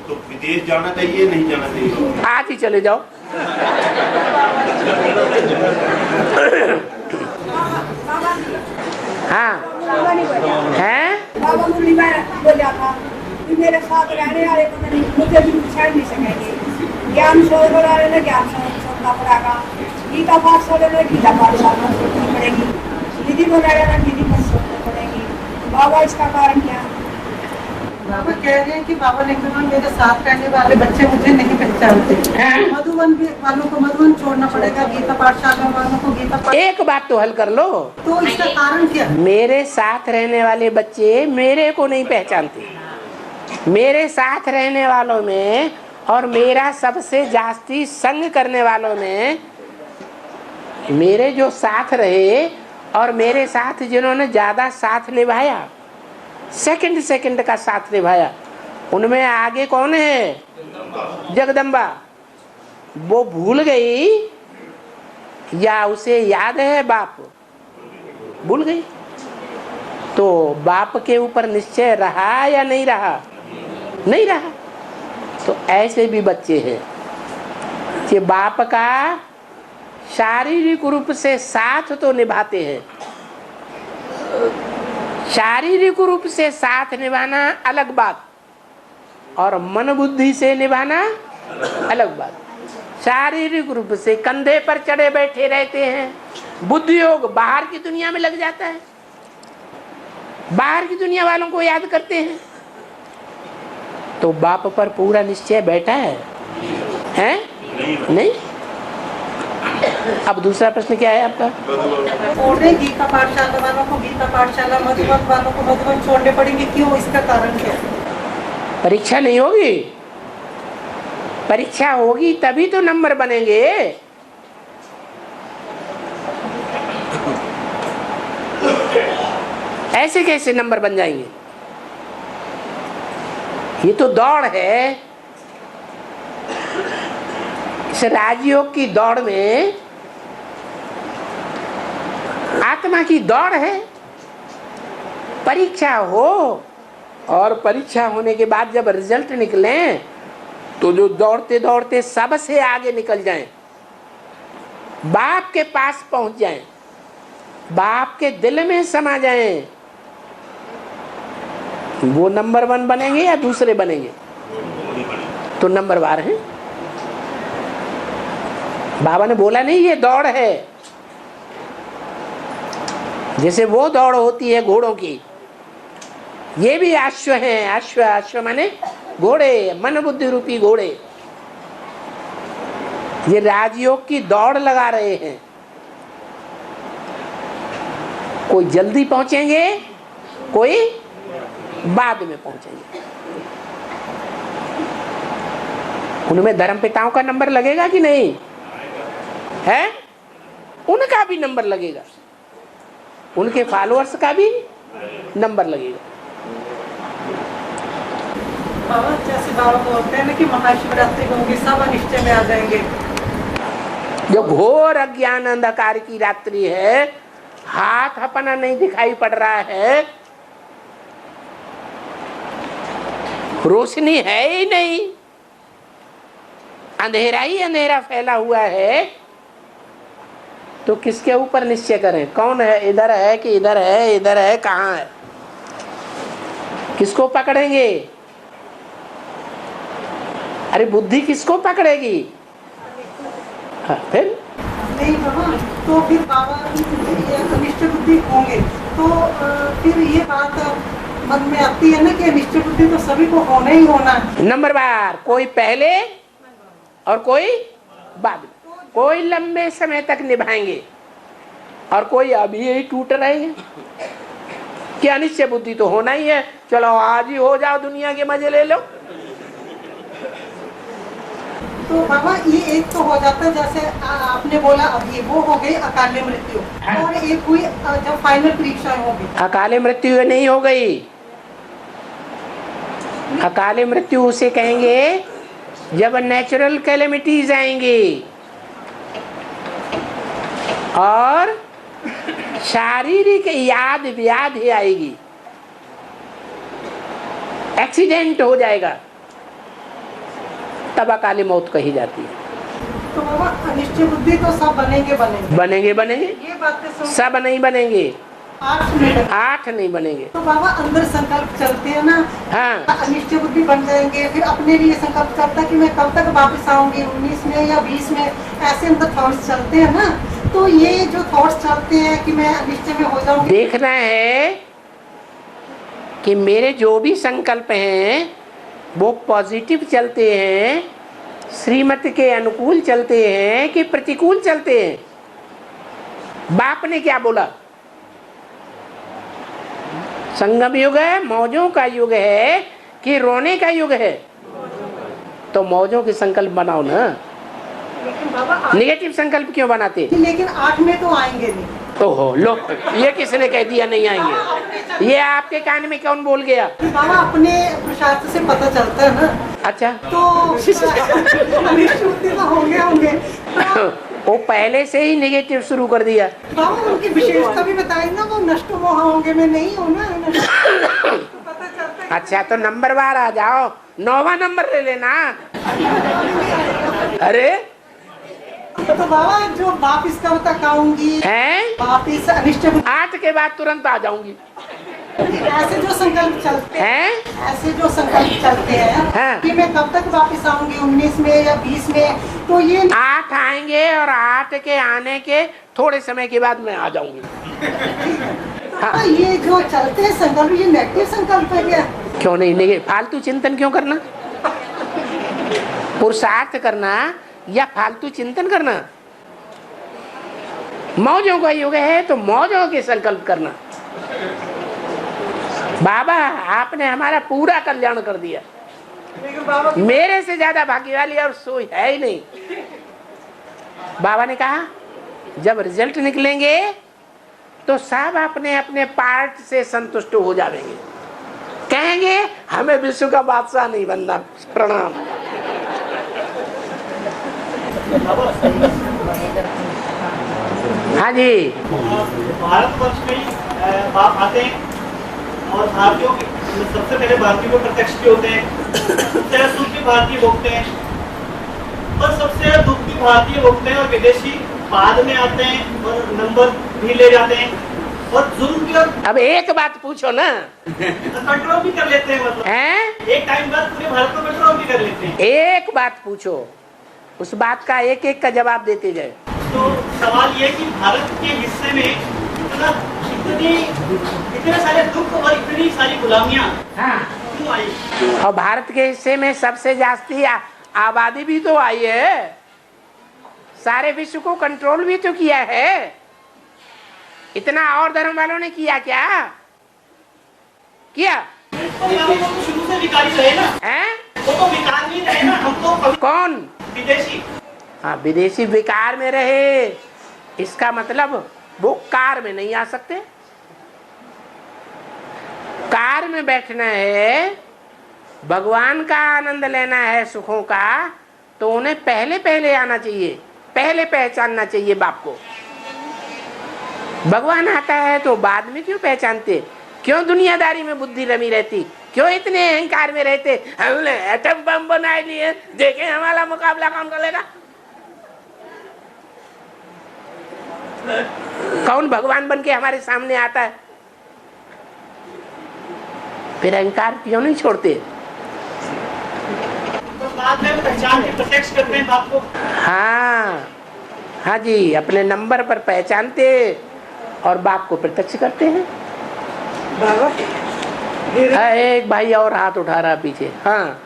तो विदेश जाना चाहिए नहीं जाना चाहिए? आज ही चले जाओ। हाँ हैं? बाबा मुरली में बोला था कि मेरे साथ रहने वाले को मुझे भी छाड़ नहीं सकेंगे। ज्ञान शोध वाले ने ज्ञान शोधना पड़ेगा, गीता पाठ वाले ने गीता पाठ सोचनी पड़ेगी, विधि बनाने वाले विधि पर सोचनी पड़ेगी। बाबा इसका कारण क्या? बाबा कह रहे हैं कि बाबा ने कहा मेरे साथ रहने वाले बच्चे मुझे नहीं पहचानते। मधुबन भी वालों को मधुबन छोड़ना पड़ेगा, गीता पाठशाला वालों को गीता पाठ। एक बात तो हल कर लो, तो इसका कारण क्या? मेरे साथ रहने वाले बच्चे मेरे को नहीं पहचानते। मेरे साथ रहने वालों में और मेरा सबसे जास्ती संग करने वालों में, मेरे जो साथ रहे और मेरे साथ जिन्होंने ज्यादा साथ निभाया, सेकंड का साथ निभाया, उनमें आगे कौन है? जगदम्बा। वो भूल गई या उसे याद है बाप? भूल गई। तो बाप के ऊपर निश्चय रहा या नहीं रहा? नहीं रहा। तो ऐसे भी बच्चे हैं कि बाप का शारीरिक रूप से साथ तो निभाते हैं, शारीरिक रूप से साथ निभाना अलग बात और मन बुद्धि से निभाना अलग बात। शारीरिक रूप से कंधे पर चढ़े बैठे रहते हैं, बुद्धि योग बाहर की दुनिया में लग जाता है, बाहर की दुनिया वालों को याद करते हैं। तो बाप पर पूरा निश्चय बैठा है? नहीं। अब दूसरा प्रश्न क्या है आपका? छोड़ने गीता पाठशाला वालों को गीता पाठशाला, मधुबन वालों को मधुबन छोड़ने पड़ेंगे, क्यों, इसका कारण क्या है? परीक्षा नहीं होगी, परीक्षा होगी तभी तो नंबर बनेंगे। ऐसे कैसे नंबर बन जाएंगे? ये तो दौड़ है। इस राजयोग की दौड़ में आत्मा की दौड़ है। परीक्षा हो और परीक्षा होने के बाद जब रिजल्ट निकले तो जो दौड़ते दौड़ते सबसे आगे निकल जाएं, बाप के पास पहुंच जाएं, बाप के दिल में समा जाएं, वो नंबर 1 बनेंगे या दूसरे बनेंगे? तो नंबर वार है। बाबा ने बोला नहीं ये दौड़ है, जैसे वो दौड़ होती है घोड़ों की, ये भी अश्व हैं। अश्व, अश्व माने घोड़े, मन बुद्धि रूपी घोड़े। ये राजयोग की दौड़ लगा रहे हैं। कोई जल्दी पहुंचेंगे, कोई बाद में पहुंचेंगे। उनमें धर्म पिताओं का नंबर लगेगा कि नहीं है? उनका भी नंबर लगेगा, उनके फॉलोअर्स का भी नंबर लगेगा। बाबा जैसे बाबा बोलते हैं ना कि महाशिवरात्रि होंगी, सब अनिश्चय में आ जाएंगे। जो घोर अज्ञान अंधकार की रात्रि है, हाथ अपना नहीं दिखाई पड़ रहा है, रोशनी है ही नहीं, अंधेरा ही अंधेरा फैला हुआ है, तो किसके ऊपर निश्चय करें? कौन है? इधर है कि इधर है? इधर है, कहाँ है? किसको पकड़ेंगे? अरे बुद्धि किसको पकड़ेगी? हाँ, फिर नहीं बाबा, तो फिर बाबा अनिष्ट बुद्धि होंगे तो फिर ये बात मन में आती है ना कि अनिष्ट बुद्धि तो सभी को होना ही होना है। नंबर बार, कोई पहले और कोई बाद में। कोई लंबे समय तक निभाएंगे और कोई अभी यही टूट रहे हैं कि अनिश्चय बुद्धि तो होना ही है, चलो आज ही हो जाओ, दुनिया के मजे ले लो। तो बाबा ये एक तो हो जाता है, जैसे आपने बोला अभी वो हो गई अकाले मृत्यु, और एक हुई जब फाइनल परीक्षाएं होगी। अकाले मृत्यु नहीं हो गई। अकाले मृत्यु उसे कहेंगे जब नेचुरल कैलेमिटीज आएंगी और शारीरिक याद व्याधि आएगी, एक्सीडेंट हो जाएगा, तब अकाली मौत कही जाती है। तो बाबा अनिश्चय बुद्धि तो सब बनेंगे बनेंगे ये बातें सब नहीं बनेंगे, 8 नहीं बनेंगे। तो बाबा अंदर संकल्प चलते हैं ना, हाँ, अनिश्चय बुद्धि बन जाएंगे, फिर अपने लिए संकल्प चलता है कि मैं कब तक वापस आऊंगी, 19 में या 20 में, ऐसे अंदर थॉट्स चलते हैं ना। तो ये जो थॉट्स चलते हैं कि मैं अनिश्चय में हो जाऊंगी, देखना है कि मेरे जो भी संकल्प हैं वो पॉजिटिव चलते हैं, श्रीमत के अनुकूल चलते हैं कि प्रतिकूल चलते हैं। बाप ने क्या बोला? संगम युग है, मौजों का युग है कि रोने का युग है? तो मौजों के संकल्प बनाओ ना। लेकिन बाबा नेगेटिव संकल्प क्यों बनाते? लेकिन 8 में तो आएंगे नहीं। ओहो, लो, ये किसने कह दिया नहीं आएंगे? ये आपके कान में कौन बोल गया? बाबा अपने पुरुषार्थ से पता चलता है ना। अच्छा, तो अनिश्चित तो होंगे वो पहले से ही नेगेटिव शुरू कर दिया। बाबा उनकी विशेषता भी बताई ना, वो नष्ट मोह होंगे में नहीं होना है ना। पता चलता है। अच्छा, तो नंबर बार आ जाओ, 9वां नंबर ले लेना। अरे तो बाबा जो वापिस कब तक आऊंगी हैं? वापिस अनिश्चित 8 के बाद तुरंत आ जाऊंगी। ऐसे जो संकल्प चलते हैं, ऐसे जो संकल्प चलते हैं हाँ। कि मैं कब तक वापस आऊंगी, 19 में या 20 में, तो ये 8 आएंगे और 8 के आने के थोड़े समय के बाद मैं आ जाऊंगी। हाँ। ये जो चलते हैं संकल्प, ये नेगेटिव संकल्प है क्या? क्यों नहीं? फालतू चिंतन क्यों करना? पुरुषार्थ करना या फालतू चिंतन करना? मौजों का युग है तो मौजों के संकल्प करना। बाबा आपने हमारा पूरा कल्याण कर दिया, मेरे से ज्यादा भाग्यशाली और सोई है ही नहीं। बाबा ने कहा जब रिजल्ट निकलेंगे तो सब अपने अपने पार्ट से संतुष्ट हो जाएंगे, कहेंगे हमें विश्व का बादशाह नहीं बनना। प्रणाम। हाँ जी। भारतवर्ष में बाप आते हैं और भारतीयों के सबसे पहले भारतीयों को प्रत्यक्ष भी होते हैं, सबसे सुख भी भारतीय भोगते हैं और सबसे दुख भी भारतीय भोगते हैं और विदेशी बाद में आते हैं और नंबर भी ले जाते हैं और जुल्म की। अब एक बात पूछो ना, कंट्रोल भी कर लेते हैं, मतलब हैं? एक टाइम बाद पूरे भारत को कंट्रोल भी कर लेते हैं। एक बात पूछो, उस बात का एक एक का जवाब देते जाए। तो सवाल ये कि भारत के हिस्से में इतने सारे दुख और इतनी सारी गुलामियां क्यों आई? और भारत के हिस्से में सबसे जास्ती आबादी भी तो आई है, सारे विश्व को कंट्रोल भी तो किया है। इतना और धर्म वालों ने किया क्या? किया? तो शुरू से विकारी रहे ना, हैं? वो तो विकार नहीं रहे ना, हम तो कौन? विदेशी। हाँ, विदेशी विकार में रहे, इसका मतलब वो कार में नहीं आ सकते। कार में बैठना है, भगवान का आनंद लेना है सुखों का, तो उन्हें पहले पहले आना चाहिए, पहले पहचानना चाहिए बाप को। भगवान आता है तो बाद में क्यों पहचानते? क्यों दुनियादारी में बुद्धि रमी रहती? क्यों इतने अहंकार में रहते? हमने एटम बम बनाए लिए, देखें हमारा मुकाबला कौन कर लेगा। कौन भगवान बन के हमारे सामने आता है? फिर अहंकार क्यों नहीं छोड़ते? तो बाद में पहचान के प्रत्यक्ष करते हैं बाप को। हाँ हाँ जी, अपने नंबर पर पहचानते और बाप को प्रत्यक्ष करते हैं। बाबा हाँ, एक भाई और हाथ उठा रहा पीछे। हाँ,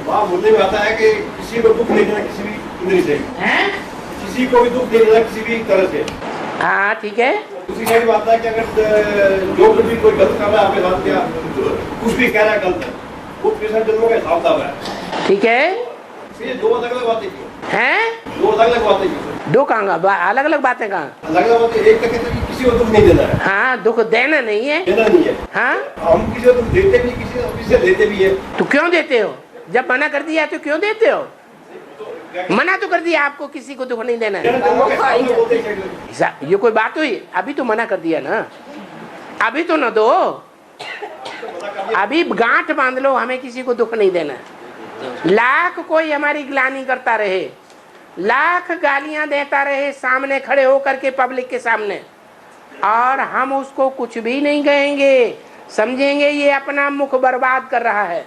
वहाँ मुद्दे में आता है कि किसी को दुख नहीं देना किसी भी इंद्री से, किसी को भी दुख नहीं देना किसी भी तरह से। हाँ ठीक है। दूसरी साइड बात है कि अगर जो भी कोई गलत कर रहा है आपके साथ, क्या कुछ भी कह रहा है गलत है, वो पेशेंट जन्मों का हिसाब किताब है। ठीक है। ये दो अलग अलग बातें हैं? दो अलग अलग बातें। दो कहाँ अलग अलग बातें? कहाँ अलग अलग बातें? एक कहते हैं कि किसी को दुख नहीं देना है। हाँ, दुख देना नहीं है, देना नहीं है। हाँ, हम किसी को दुख देते भी, किसी से लेते भी है। तो क्यों देते हो? जब मना कर दिया तो क्यों देते हो? मना तो कर दिया आपको किसी को दुख नहीं देना है। ये कोई बात हुई? अभी तो मना कर दिया ना, अभी तो न दो, अभी गांठ बांध लो, हमें किसी को दुख नहीं देना। लाख कोई हमारी ग्लानि करता रहे, लाख गालियां देता रहे सामने खड़े होकर के पब्लिक के सामने, और हम उसको कुछ भी नहीं कहेंगे, समझेंगे ये अपना मुख बर्बाद कर रहा है,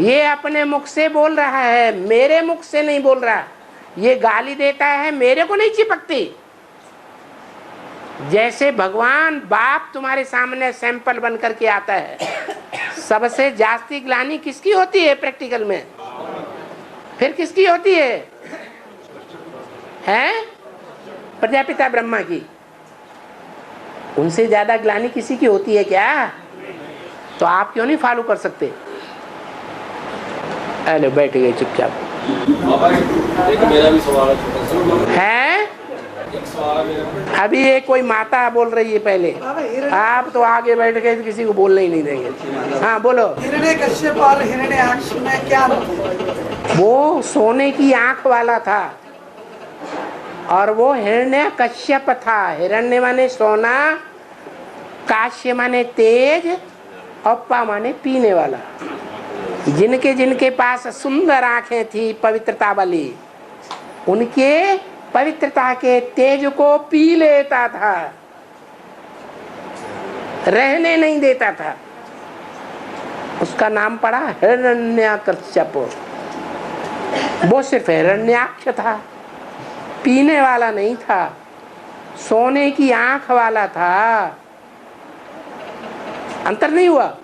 ये अपने मुख से बोल रहा है, मेरे मुख से नहीं बोल रहा, ये गाली देता है मेरे को नहीं चिपकती। जैसे भगवान बाप तुम्हारे सामने सैंपल बन करके आता है, सबसे जास्ती ग्लानि किसकी होती है प्रैक्टिकल में? फिर किसकी होती है? हैं? प्रजापिता ब्रह्मा की। उनसे ज्यादा ग्लानि किसी की होती है क्या? तो आप क्यों नहीं फॉलो कर सकते? अरे बैठ गए चुपचाप। मेरा भी सवाल है, अभी ये कोई माता बोल रही है पहले, आप तो आगे बैठ गए तो किसी को बोलने ही नहीं देंगे। हाँ बोलो। हिरण्यकश्यप और हिरण्याक्ष में क्या अंतर? वो सोने की आंख वाला था और वो हिरण्यकश्यप था। हिरण्य माने सोना, काश्य माने तेज, अप्पा माने पीने वाला। जिनके जिनके पास सुंदर आंखें थी पवित्रता वाली, उनके पवित्रता के तेज को पी लेता था, रहने नहीं देता था। उसका नाम पड़ा हिरण्याकश्यप। वो सिर्फ हिरण्याक्ष था, पीने वाला नहीं था, सोने की आंख वाला था। अंतर नहीं हुआ?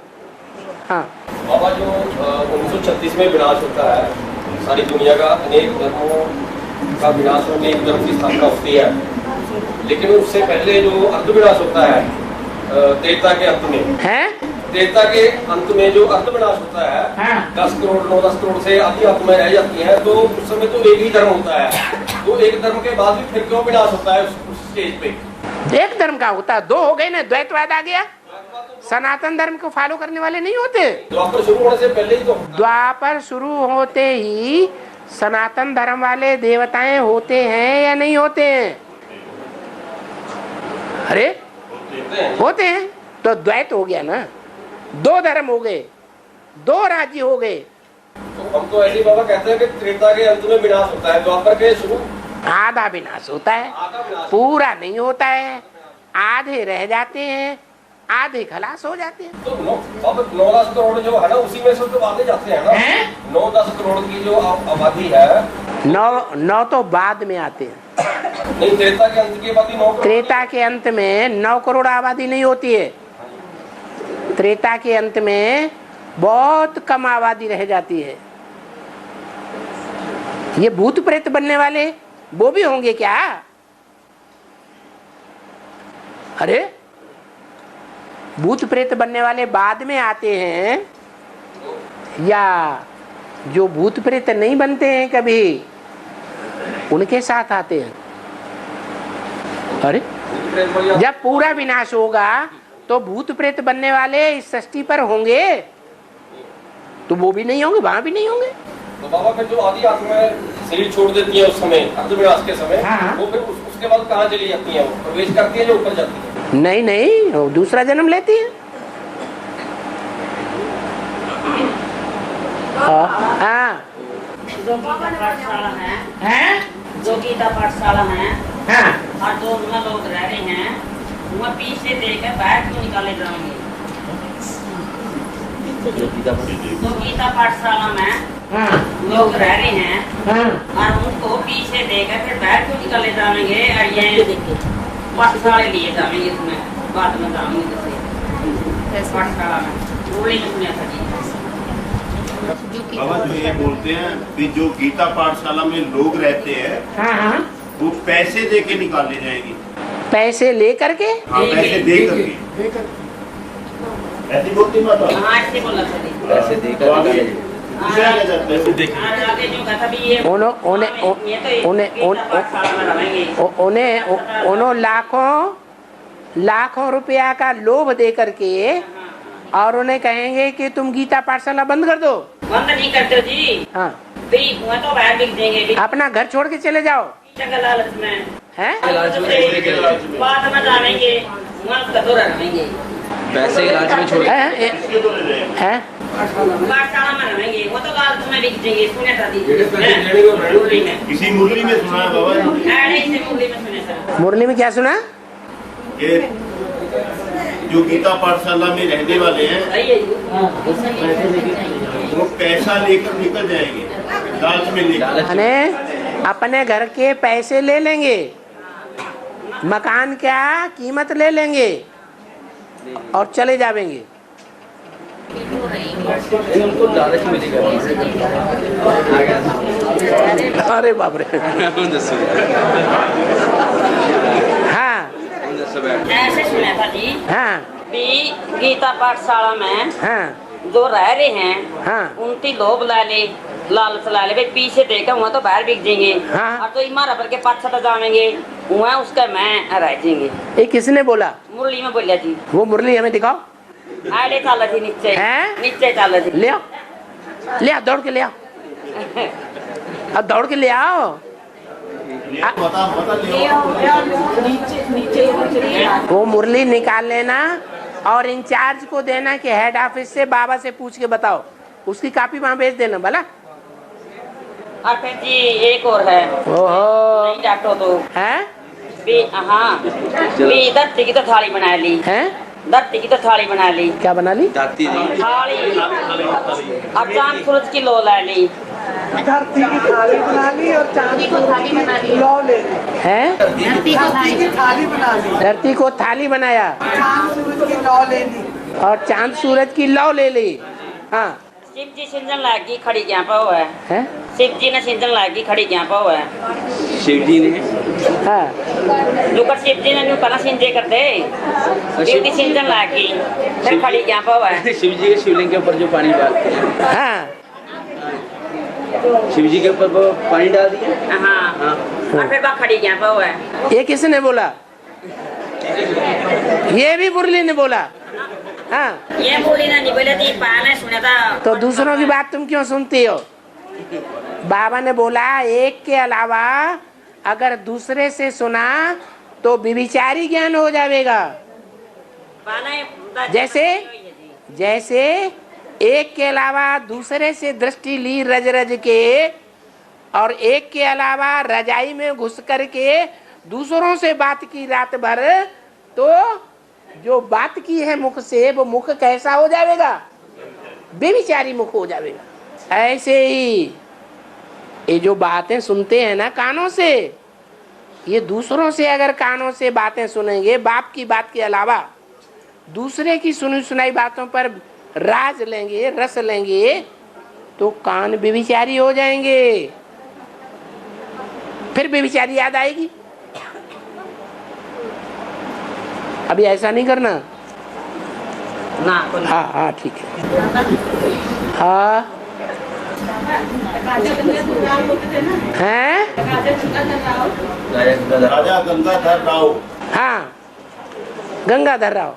हाँ बाबा, जो 1936 में विनाश होता है सारी दुनिया का, अनेक धर्मों का विनाश होने एक धर्म की स्थापना होती है, लेकिन उससे पहले जो अर्धविनाश होता है त्रेता के अंत में है, त्रेता के अंत में जो अर्धविनाश होता है 10 करोड़ 9-10 करोड़ से आधी आत्माएं रह जाती हैं, तो उस समय तो एक ही धर्म होता है, तो एक धर्म के बाद भी फिर क्यों विनाश होता है उस स्टेज पे? एक धर्म का होता है, दो हो गए ना, द्वैतवाद आ गया। सनातन धर्म को फॉलो करने वाले नहीं होते। द्वापर शुरू होने से पहले ही तो, द्वापर शुरू होते ही सनातन धर्म वाले देवताएं होते हैं या नहीं होते हैं? अरे होते हैं, तो द्वैत हो गया ना, दो धर्म हो गए, दो राज्य हो गए। तो हम तो ऐसे ही बाबा कहते हैं कि त्रेता के अंत में विनाश होता है, द्वापर के शुरू आधा विनाश होता है, पूरा नहीं होता है, आधे रह जाते हैं, आधे खलास हो जाते हैं। तो 9-10 करोड़ जो है ना, उसी में से तो आधे जाते हैं ना। 9-10 करोड़ की जो आबादी है, 9 तो बाद में आते हैं। नहीं, त्रेता के अंत के बाद ही 9 करोड़। त्रेता के अंत में 9 करोड़ आबादी नहीं होती है। त्रेता के अंत में बहुत कम आबादी रह जाती है। ये भूत प्रेत बनने वाले वो भी होंगे क्या? अरे भूत प्रेत बनने वाले बाद में आते हैं, या जो भूत प्रेत नहीं बनते हैं कभी, उनके साथ आते हैं? अरे जब पूरा विनाश होगा तो भूत प्रेत बनने वाले इस सृष्टि पर होंगे, तो वो भी नहीं होंगे, वहां भी नहीं होंगे। तो बाबा फिर जो आधी आत्माएं शरीर छोड़ देती है उस समय, अर्धविनाश के समय, वो फिर उसके बाद कहाँ चली जाती है? वो प्रवेश करती है जो ऊपर जाती है? नहीं नहीं, वो दूसरा जन्म लेती है। हाँ, जो गीता पाठशाला है, जो गीता पाठशाला है, और जो उनमें लोग रह रहे हैं, वह पीछे देकर बाहर क्यों निकाले जाएंगे? जो गीता पाठशाला में लोग रह रहे हैं, और उनको पीछे देकर फिर बाहर क्यों निकाले जाएंगे? और ये पाठशाला लिए जाएंगे, इसमें बाद में जाएंगे पाठशाला में रोड़ी में सुना था जी। बाबा जो ये बोलते हैं कि जो गीता पाठशाला में लोग रहते हैं, वो पैसे दे के निकाले जाएंगे। पैसे ले करके? हाँ, पैसे दे करके। ऐसी बोलती माता? हाँ, ऐसे बोला था। पैसे दे करके उन्होंने लाखों रुपया का लोभ दे करके और उन्हें कहेंगे कि तुम गीता पाठशाला बंद कर दो। बंद नहीं करते जी। हाँ, तो बाहर बिक देंगे। अपना घर छोड़ के चले जाओ। लालच में है, बाद में जाएंगे, तो रहेंगे पैसे लालच में छोड़ है, पाठशाला में रहेंगे, वो तो लालच में बिक देंगे। सुने था किसी मुरली में सुना है बाबा? मुरली में सुने था। मुरली में क्या सुना? ये जो गीता पाठशाला में रहने वाले हैं, वो पैसा लेकर निकल जाएंगे, लालच में लेकर। अपने घर के पैसे ले लेंगे, मकान क्या कीमत ले लेंगे और चले जाएंगे। अरे बाप रे। हाँ, ऐसे सुना था जी। हाँ, गीता पाठशाला में हाँ, जो रह रहे हैं, हाँ, उनकी लोभ ला ले, लालच ला ले, भाई पीछे देकर वहाँ तो बाहर बिक देंगे। हाँ, और तो इमारा भर के पाछा तो जाएंगे, वहाँ उसका मैं रह जाएंगे। ये किसने बोला? मुरली में बोलिया जी। वो मुरली हमें दिखाओ। आड़े चाल थी नीचे, नीचे चाल थी। ले आओ, ले आओ, दौड़ के ले आओ, अब दौड़ के ले आओ। वो मुरली निकाल लेना और इंचार्ज को देना कि हेड ऑफिस से बाबा से पूछ के बताओ, उसकी कॉपी वहाँ भेज देना भला। और फिर जी एक और है। ओहो, नहीं डांटो तो है। हाँ, धरती की तो थाली बना ली है, धरती की तो थाली बना ली। क्या बना ली? थाली। अब चांद सूरज की लो ला ली। धरती की थाली बना ली और चांद की थाली बना ली, लौ ले ली। है, धरती की थाली बना ली, धरती को थाली बनाया, चांद सूरज की लौ ले ली और चांद सूरज की लौ ले ली। हाँ, शिव जी सिंजन लागी खड़ी क्या पाओ है शिव जी ने सिंजन लागी खड़ी क्या पाओ है शिव जी ने लुकर शिव जी ने न्यू पहला सिंजे करते शिव जी सिंजन लागी फिर खड़ी क्या पाओ है शिव जी के शिवलिंग के ऊपर जो पानी डालते हैं हाँ शिव जी के ऊपर वो पानी डाल दिया। हाँ और फिर बात खड़ी क्या पाओ है। ये किसने बोला? ये भी मुरली ने बोला। हाँ ये बोली ना नहीं बोले थी पाने सुना था। तो दूसरों की बात तुम क्यों सुनती हो? बाबा ने बोला एक के अलावा अगर दूसरे से सुना तो व्यभिचारी ज्ञान हो जाएगा। जैसे एक के अलावा दूसरे से दृष्टि ली रज रज के और एक के अलावा रजाई में घुस करके दूसरों से बात की रात भर, तो जो बात की है मुख से वो मुख कैसा हो जाएगा? बेविचारी मुख हो जाएगा। ऐसे ही ये जो बातें सुनते हैं ना कानों से, ये दूसरों से अगर कानों से बातें सुनेंगे, बाप की बात के अलावा दूसरे की सुनी सुनाई बातों पर राज लेंगे, रस लेंगे, तो कान बेविचारी हो जाएंगे। फिर बेविचारी याद आएगी। अभी ऐसा नहीं करना ना। हाँ हाँ ठीक है। हाँ हैं? राजा गंगाधर राव। हाँ गंगाधर राव।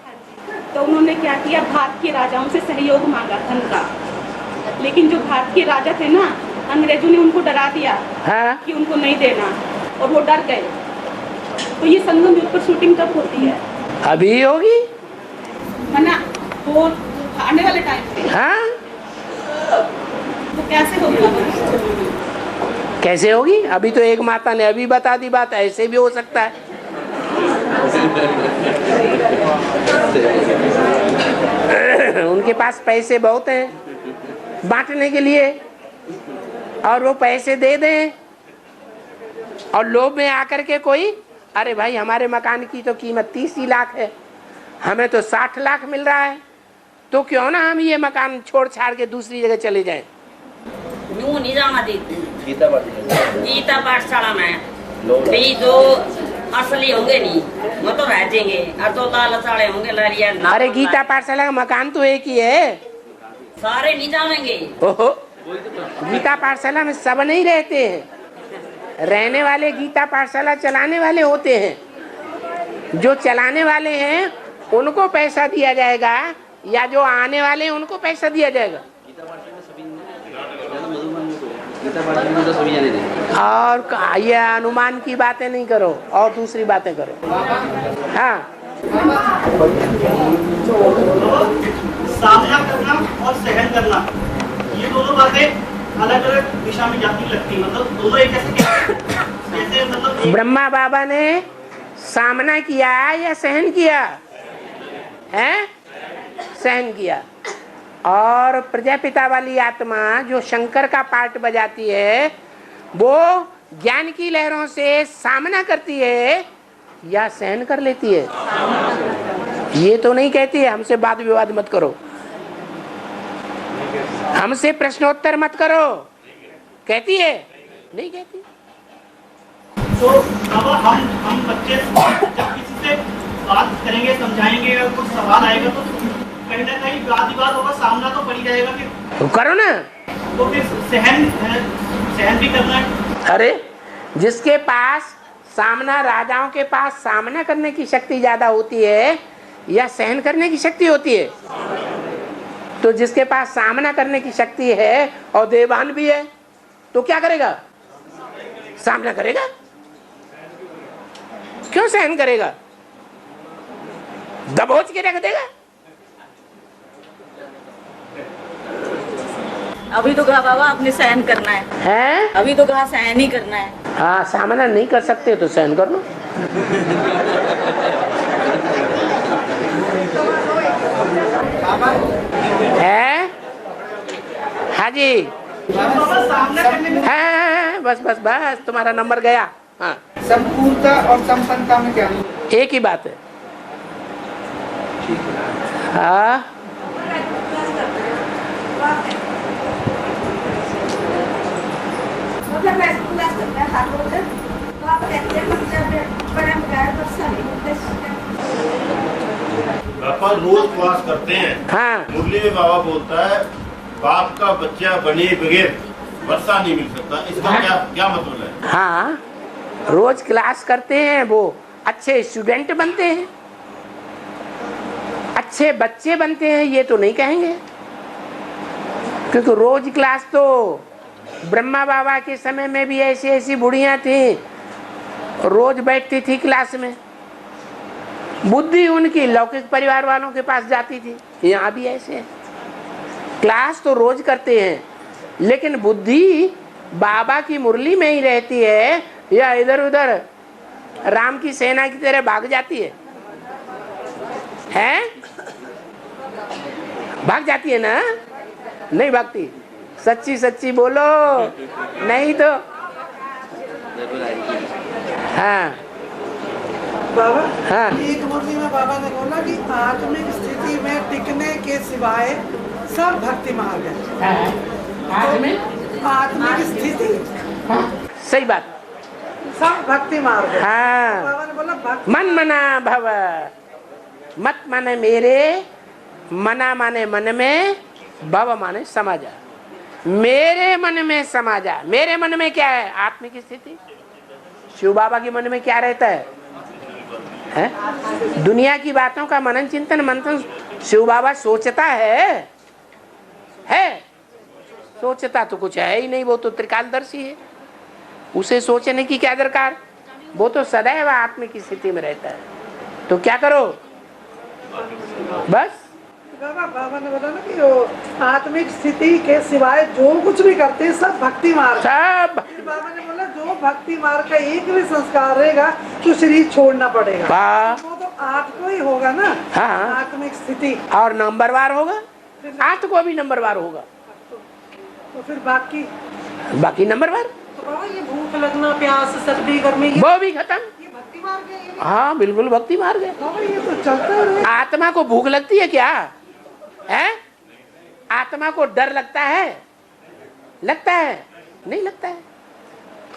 तो उन्होंने क्या किया, भारत के राजाओं से सहयोग मांगा धन का, लेकिन जो भारत के राजा थे ना, अंग्रेजों ने उनको डरा दिया कि उनको नहीं देना, और वो डर गए। तो ये संगम युग पर शूटिंग कब होती है? अभी होगी मना वो आने वाले टाइम पे। हाँ तो कैसे होगी? कैसे होगी? अभी तो एक माता ने अभी बता दी बात, ऐसे भी हो सकता है। उनके पास पैसे बहुत हैं बांटने के लिए, और वो पैसे दे दें और लोभ में आकर के कोई, अरे भाई हमारे मकान की तो कीमत 30 लाख है, हमें तो 60 लाख मिल रहा है, तो क्यों ना हम ये मकान छोड़ छाड़ के दूसरी जगह चले जाएं। यूं नहीं जाना देती। गीता पाठशाला में भी जो असली होंगे नहीं वो तो रह जाएंगे, और तो लाल साड़े होंगे लहरिया। अरे गीता पाठशाला का मकान तो एक ही है, सारे नहीं जाएंगे। ओहो, गीता पाठशाला में सब नहीं रहते हैं, रहने वाले गीता पाठशाला चलाने वाले होते हैं। जो चलाने वाले हैं उनको पैसा दिया जाएगा, या जो आने वाले हैं उनको पैसा दिया जाएगा। और ये अनुमान की बातें नहीं करो और दूसरी बातें करो। हाँ सामना करना और सहन करना, ये दोनों बातें अलग अलग दिशा में जाती लगती, मतलब दोनों एक जैसे मतलब ब्रह्मा बाबा ने सामना किया या सहन किया है? सहन किया। और प्रजापिता वाली आत्मा जो शंकर का पार्ट बजाती है, वो ज्ञान की लहरों से सामना करती है या सहन कर लेती है? ये तो नहीं कहती है हमसे वाद विवाद मत करो, हमसे प्रश्नोत्तर मत करो, कहती है? नहीं कहती। तो अब हम बच्चे जब किसी से बात करेंगे, समझाएंगे, अगर कुछ सवाल आएगा तो कहीं ना कहीं वाद विवाद होगा, सामना तो पड़ जाएगा। फिर तो करो ना, तो फिर सहन भी करना है। अरे जिसके पास सामना, राजाओं के पास सामना करने की शक्ति ज्यादा होती है या सहन करने की शक्ति होती है? तो जिसके पास सामना करने की शक्ति है और देवान भी है, तो क्या करेगा? सामना करेगा। क्यों सहन करेगा? दबोच के रख देगा। अभी तो कहा बाबा आपने सहन करना है, अभी तो कहा सहन ही करना है। हाँ, सामना नहीं कर सकते तो सहन कर लो। है? हाँ जी, है, बस बस बस तुम्हारा नंबर गया। हाँ, संपूर्णता और संपन्नता में क्या? एक ही बात है। हाँ मतलब वैसे क्लास करते हैं साथ होते तो आप कहते हैं मतलब बड़े बगैर वर्षा नहीं होते। बापा रोज क्लास करते हैं। हाँ। मुरली में बाबा बोलता है बाप का बच्चा बने बगैर वर्षा नहीं मिल सकता। इसका क्या मतलब है? हाँ, रोज क्लास करते हैं वो अच्छे स्टूडेंट बनते हैं, अच्छे बच्चे बनते हैं, ये तो नहीं कहेंगे। क्योंकि रोज क्लास तो ब्रह्मा बाबा के समय में भी ऐसी ऐसी बुढ़ियां थी, रोज बैठती थी क्लास में। बुद्धि उनकी लौकिक परिवार वालों के पास जाती थी। यहाँ भी ऐसे है, क्लास तो रोज करते हैं लेकिन बुद्धि बाबा की मुरली में ही रहती है या इधर उधर राम की सेना की तरह भाग जाती है? भाग जाती है ना? नहीं भागती। सच्ची सच्ची बोलो, नहीं तो हाँ बाबा। हाँ। एक मुरली में बाबा ने बोला कि आत्मिक स्थिति में टिकने के सिवाय सब भक्ति मार्ग है। आत्मिक स्थिति सही बात, सब भक्ति मार्ग है। हाँ। बाबा ने बोला भक्ति मन मना भव, मत माने मेरे, मना माने मन में, भव माने समा जा। मेरे मन में समा जा। मेरे मन में क्या है? आत्मिक स्थिति। शिव बाबा के मन में क्या रहता है? दुनिया की बातों का मनन चिंतन मंथन शिव बाबा सोचता है? सोचता तो कुछ है ही नहीं, वो तो त्रिकालदर्शी है। उसे सोचने की क्या दरकार? वो तो सदैव आत्मिक स्थिति में रहता है। तो क्या करो बस। बाबा ने बोला ना कि वो आत्मिक स्थिति के सिवाय जो कुछ भी करते सब भक्ति मार्ग। सब बाबा ने बोला जो भक्ति मार्ग का एक भी संस्कार रहेगा तो शरीर छोड़ना पड़ेगा। वो तो आठ को ही होगा ना। हाँ। आत्मिक स्थिति और नंबरवार होगा, आठ को भी नंबरवार होगा। तो फिर बाकी नंबरवार। तो बाबा ये भूख लगना, प्यास, सर्दी, गर्मी, वो भी खत्म। ये भक्ति मार्ग है। हाँ बिल्कुल भक्ति मार्ग है। ये तो चलता है। आत्मा को भूख लगती है क्या? आत्मा को डर लगता है? लगता है? नहीं लगता है।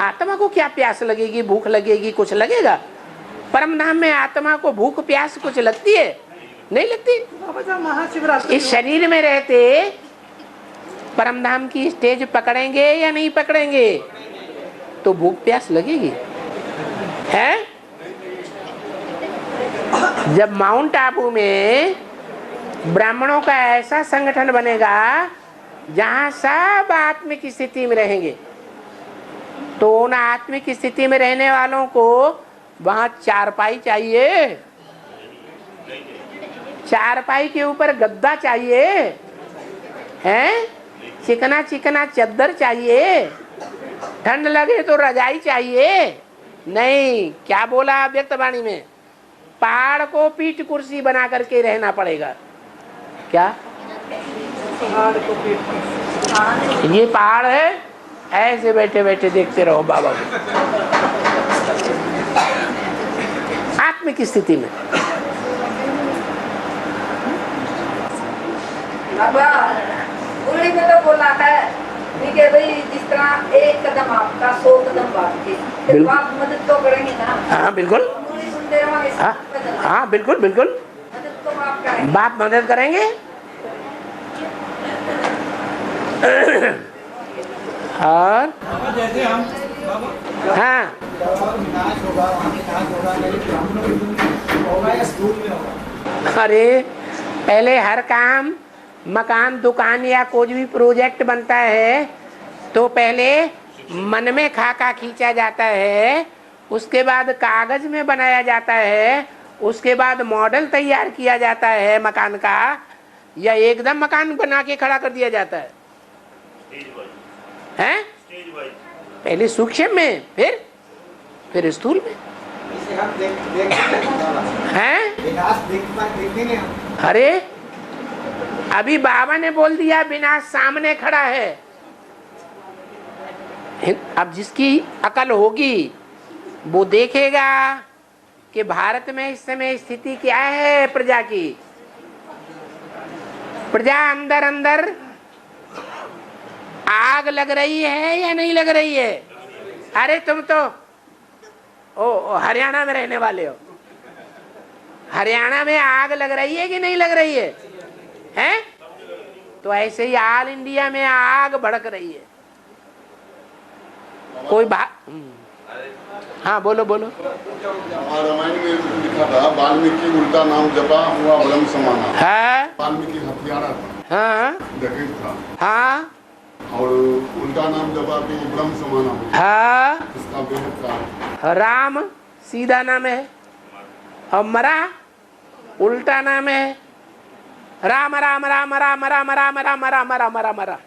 आत्मा को क्या प्यास लगेगी, भूख लगेगी, कुछ लगेगा? परम धाम में आत्मा को भूख प्यास कुछ लगती है? नहीं लगती। महाशिवरात्रि इस शरीर में रहते परम धाम की स्टेज पकड़ेंगे या नहीं पकड़ेंगे तो भूख प्यास लगेगी। जब माउंट आबू में ब्राह्मणों का ऐसा संगठन बनेगा जहां सब आत्मिक स्थिति में रहेंगे तो उन आत्मिक स्थिति में रहने वालों को वहां चारपाई चाहिए, चारपाई के ऊपर गद्दा चाहिए, चिकना चिकना चद्दर चाहिए, ठंड लगे तो रजाई चाहिए। नहीं, क्या बोला व्यक्तवाणी में? पहाड़ को पीठ कुर्सी बना करके रहना पड़ेगा। क्या? पहाड़ को पीठ, ये पहाड़ है, ऐसे बैठे बैठे देखते रहो बाबा को आत्मिक स्थिति में। बाबा उर्ली में तो बोला है कि भाई जिस तरह एक कदम आपका 100 कदम बाप की, आप मदद तो करेंगे ना? हाँ बिल्कुल। हाँ बिल्कुल बिल्कुल, मदद तो आप करेंगे। बाप मदद करेंगे। और जैसे हम हाँ अरे पहले हर काम, मकान, दुकान या कोई भी प्रोजेक्ट बनता है तो पहले मन में खाका खींचा जाता है, उसके बाद कागज में बनाया जाता है, उसके बाद मॉडल तैयार किया जाता है मकान का, या एकदम मकान बना के खड़ा कर दिया जाता है? पहले सूक्ष्म में, फिर स्थूल में। अरे अभी बाबा ने बोल दिया विनाश सामने खड़ा है। अब जिसकी अकल होगी वो देखेगा कि भारत में इस समय स्थिति क्या है प्रजा की। प्रजा अंदर अंदर आग लग रही है या नहीं लग रही है? अरे तुम तो ओ हरियाणा में रहने वाले हो। हरियाणा में आग लग रही है कि नहीं लग रही है? हैं? तो ऐसे ही ऑल इंडिया में आग भड़क रही है। कोई बात? हाँ बोलो बोलो। रामायण में लिखा था वाल्मीकि उल्टा नाम जपा हुआ ब्रह्म समाना। हाँ वाल्मीकि हथियारा था। हाँ जगत था। हाँ और उल्टा नाम जपा तो ब्रह्म समाना हो। हाँ इसका बेहद का राम सीधा नाम है और मरा उल्टा नाम है। राम राम राम राम राम राम राम राम राम राम राम।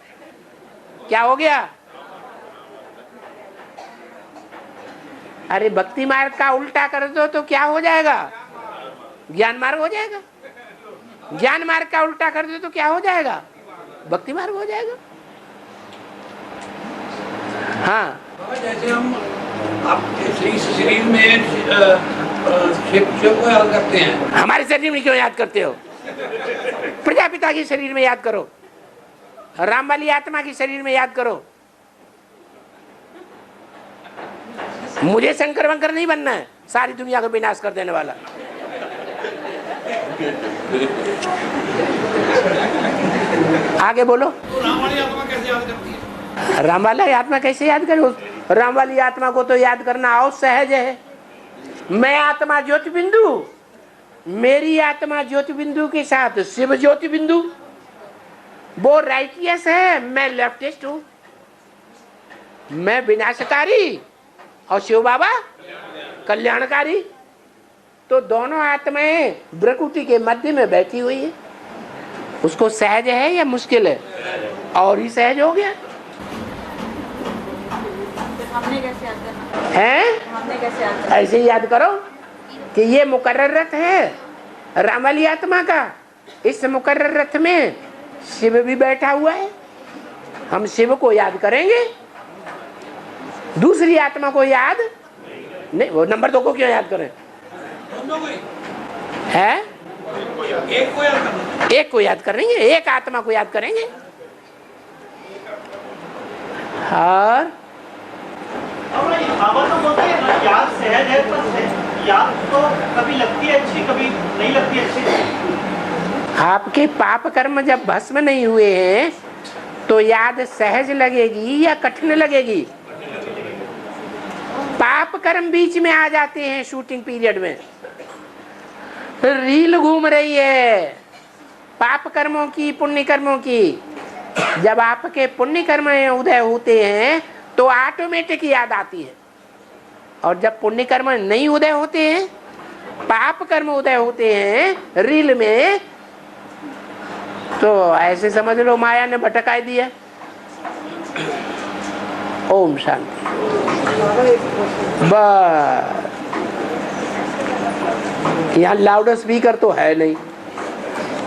क्या हो गया? अरे भक्ति मार्ग का उल्टा कर दो तो क्या हो जाएगा? ज्ञान मार्ग हो जाएगा। ज्ञान मार्ग का उल्टा कर दो तो क्या हो जाएगा? भक्ति मार्ग हो जाएगा। हाँ जैसे हम आपके इस शरीर में शिव को याद करते हैं, हमारे शरीर में क्यों याद करते हो? प्रजापिता के शरीर में याद करो, राम वाली आत्मा के शरीर में याद करो। मुझे शंकर वंकर नहीं बनना है, सारी दुनिया को विनाश कर देने वाला। आगे बोलो। तो राम वाली आत्मा कैसे याद करती है? राम वाली आत्मा कैसे याद करो? राम वाली आत्मा को तो याद करना और सहज है। मैं आत्मा ज्योति बिंदु, मेरी आत्मा ज्योति बिंदु के साथ शिव ज्योति बिंदु। वो राइटियस है, मैं लेफ्टिस्ट हूं। मैं विनाशकारी और शिव बाबा कल्याणकारी। तो दोनों आत्माएं प्रकृति के मध्य में बैठी हुई है। उसको सहज है या मुश्किल है? और ही सहज हो गया। हमने कैसे याद करना है? हमने कैसे याद करना? ऐसे ही याद करो कि ये मुकर्रर रथ है राम वाली आत्मा का। इस मुकर्रर रथ में शिव भी बैठा हुआ है। हम शिव को याद करेंगे, दूसरी आत्मा को याद नहीं। वो नंबर 2 को क्यों याद करें? है एक को याद करेंगे, एक आत्मा को याद करेंगे। और बाबा तो बोलते हैं ना, याद सहज है, पर याद तो कभी लगती है अच्छी, कभी नहीं लगती अच्छी। आपके पाप कर्म जब भस्म नहीं हुए हैं तो याद सहज लगेगी या कठिन लगेगी? पाप कर्म बीच में आ जाते हैं शूटिंग पीरियड में। रील घूम रही है पाप कर्मों की, पुण्य कर्मों की। जब आपके पुण्य कर्म उदय होते हैं तो ऑटोमेटिक याद आती है, और जब पुण्य कर्म नहीं उदय होते हैं, पाप कर्म उदय होते हैं रील में, तो ऐसे समझ लो माया ने भटका दिया। ओम शांति। बस यहाँ लाउड स्पीकर तो है नहीं।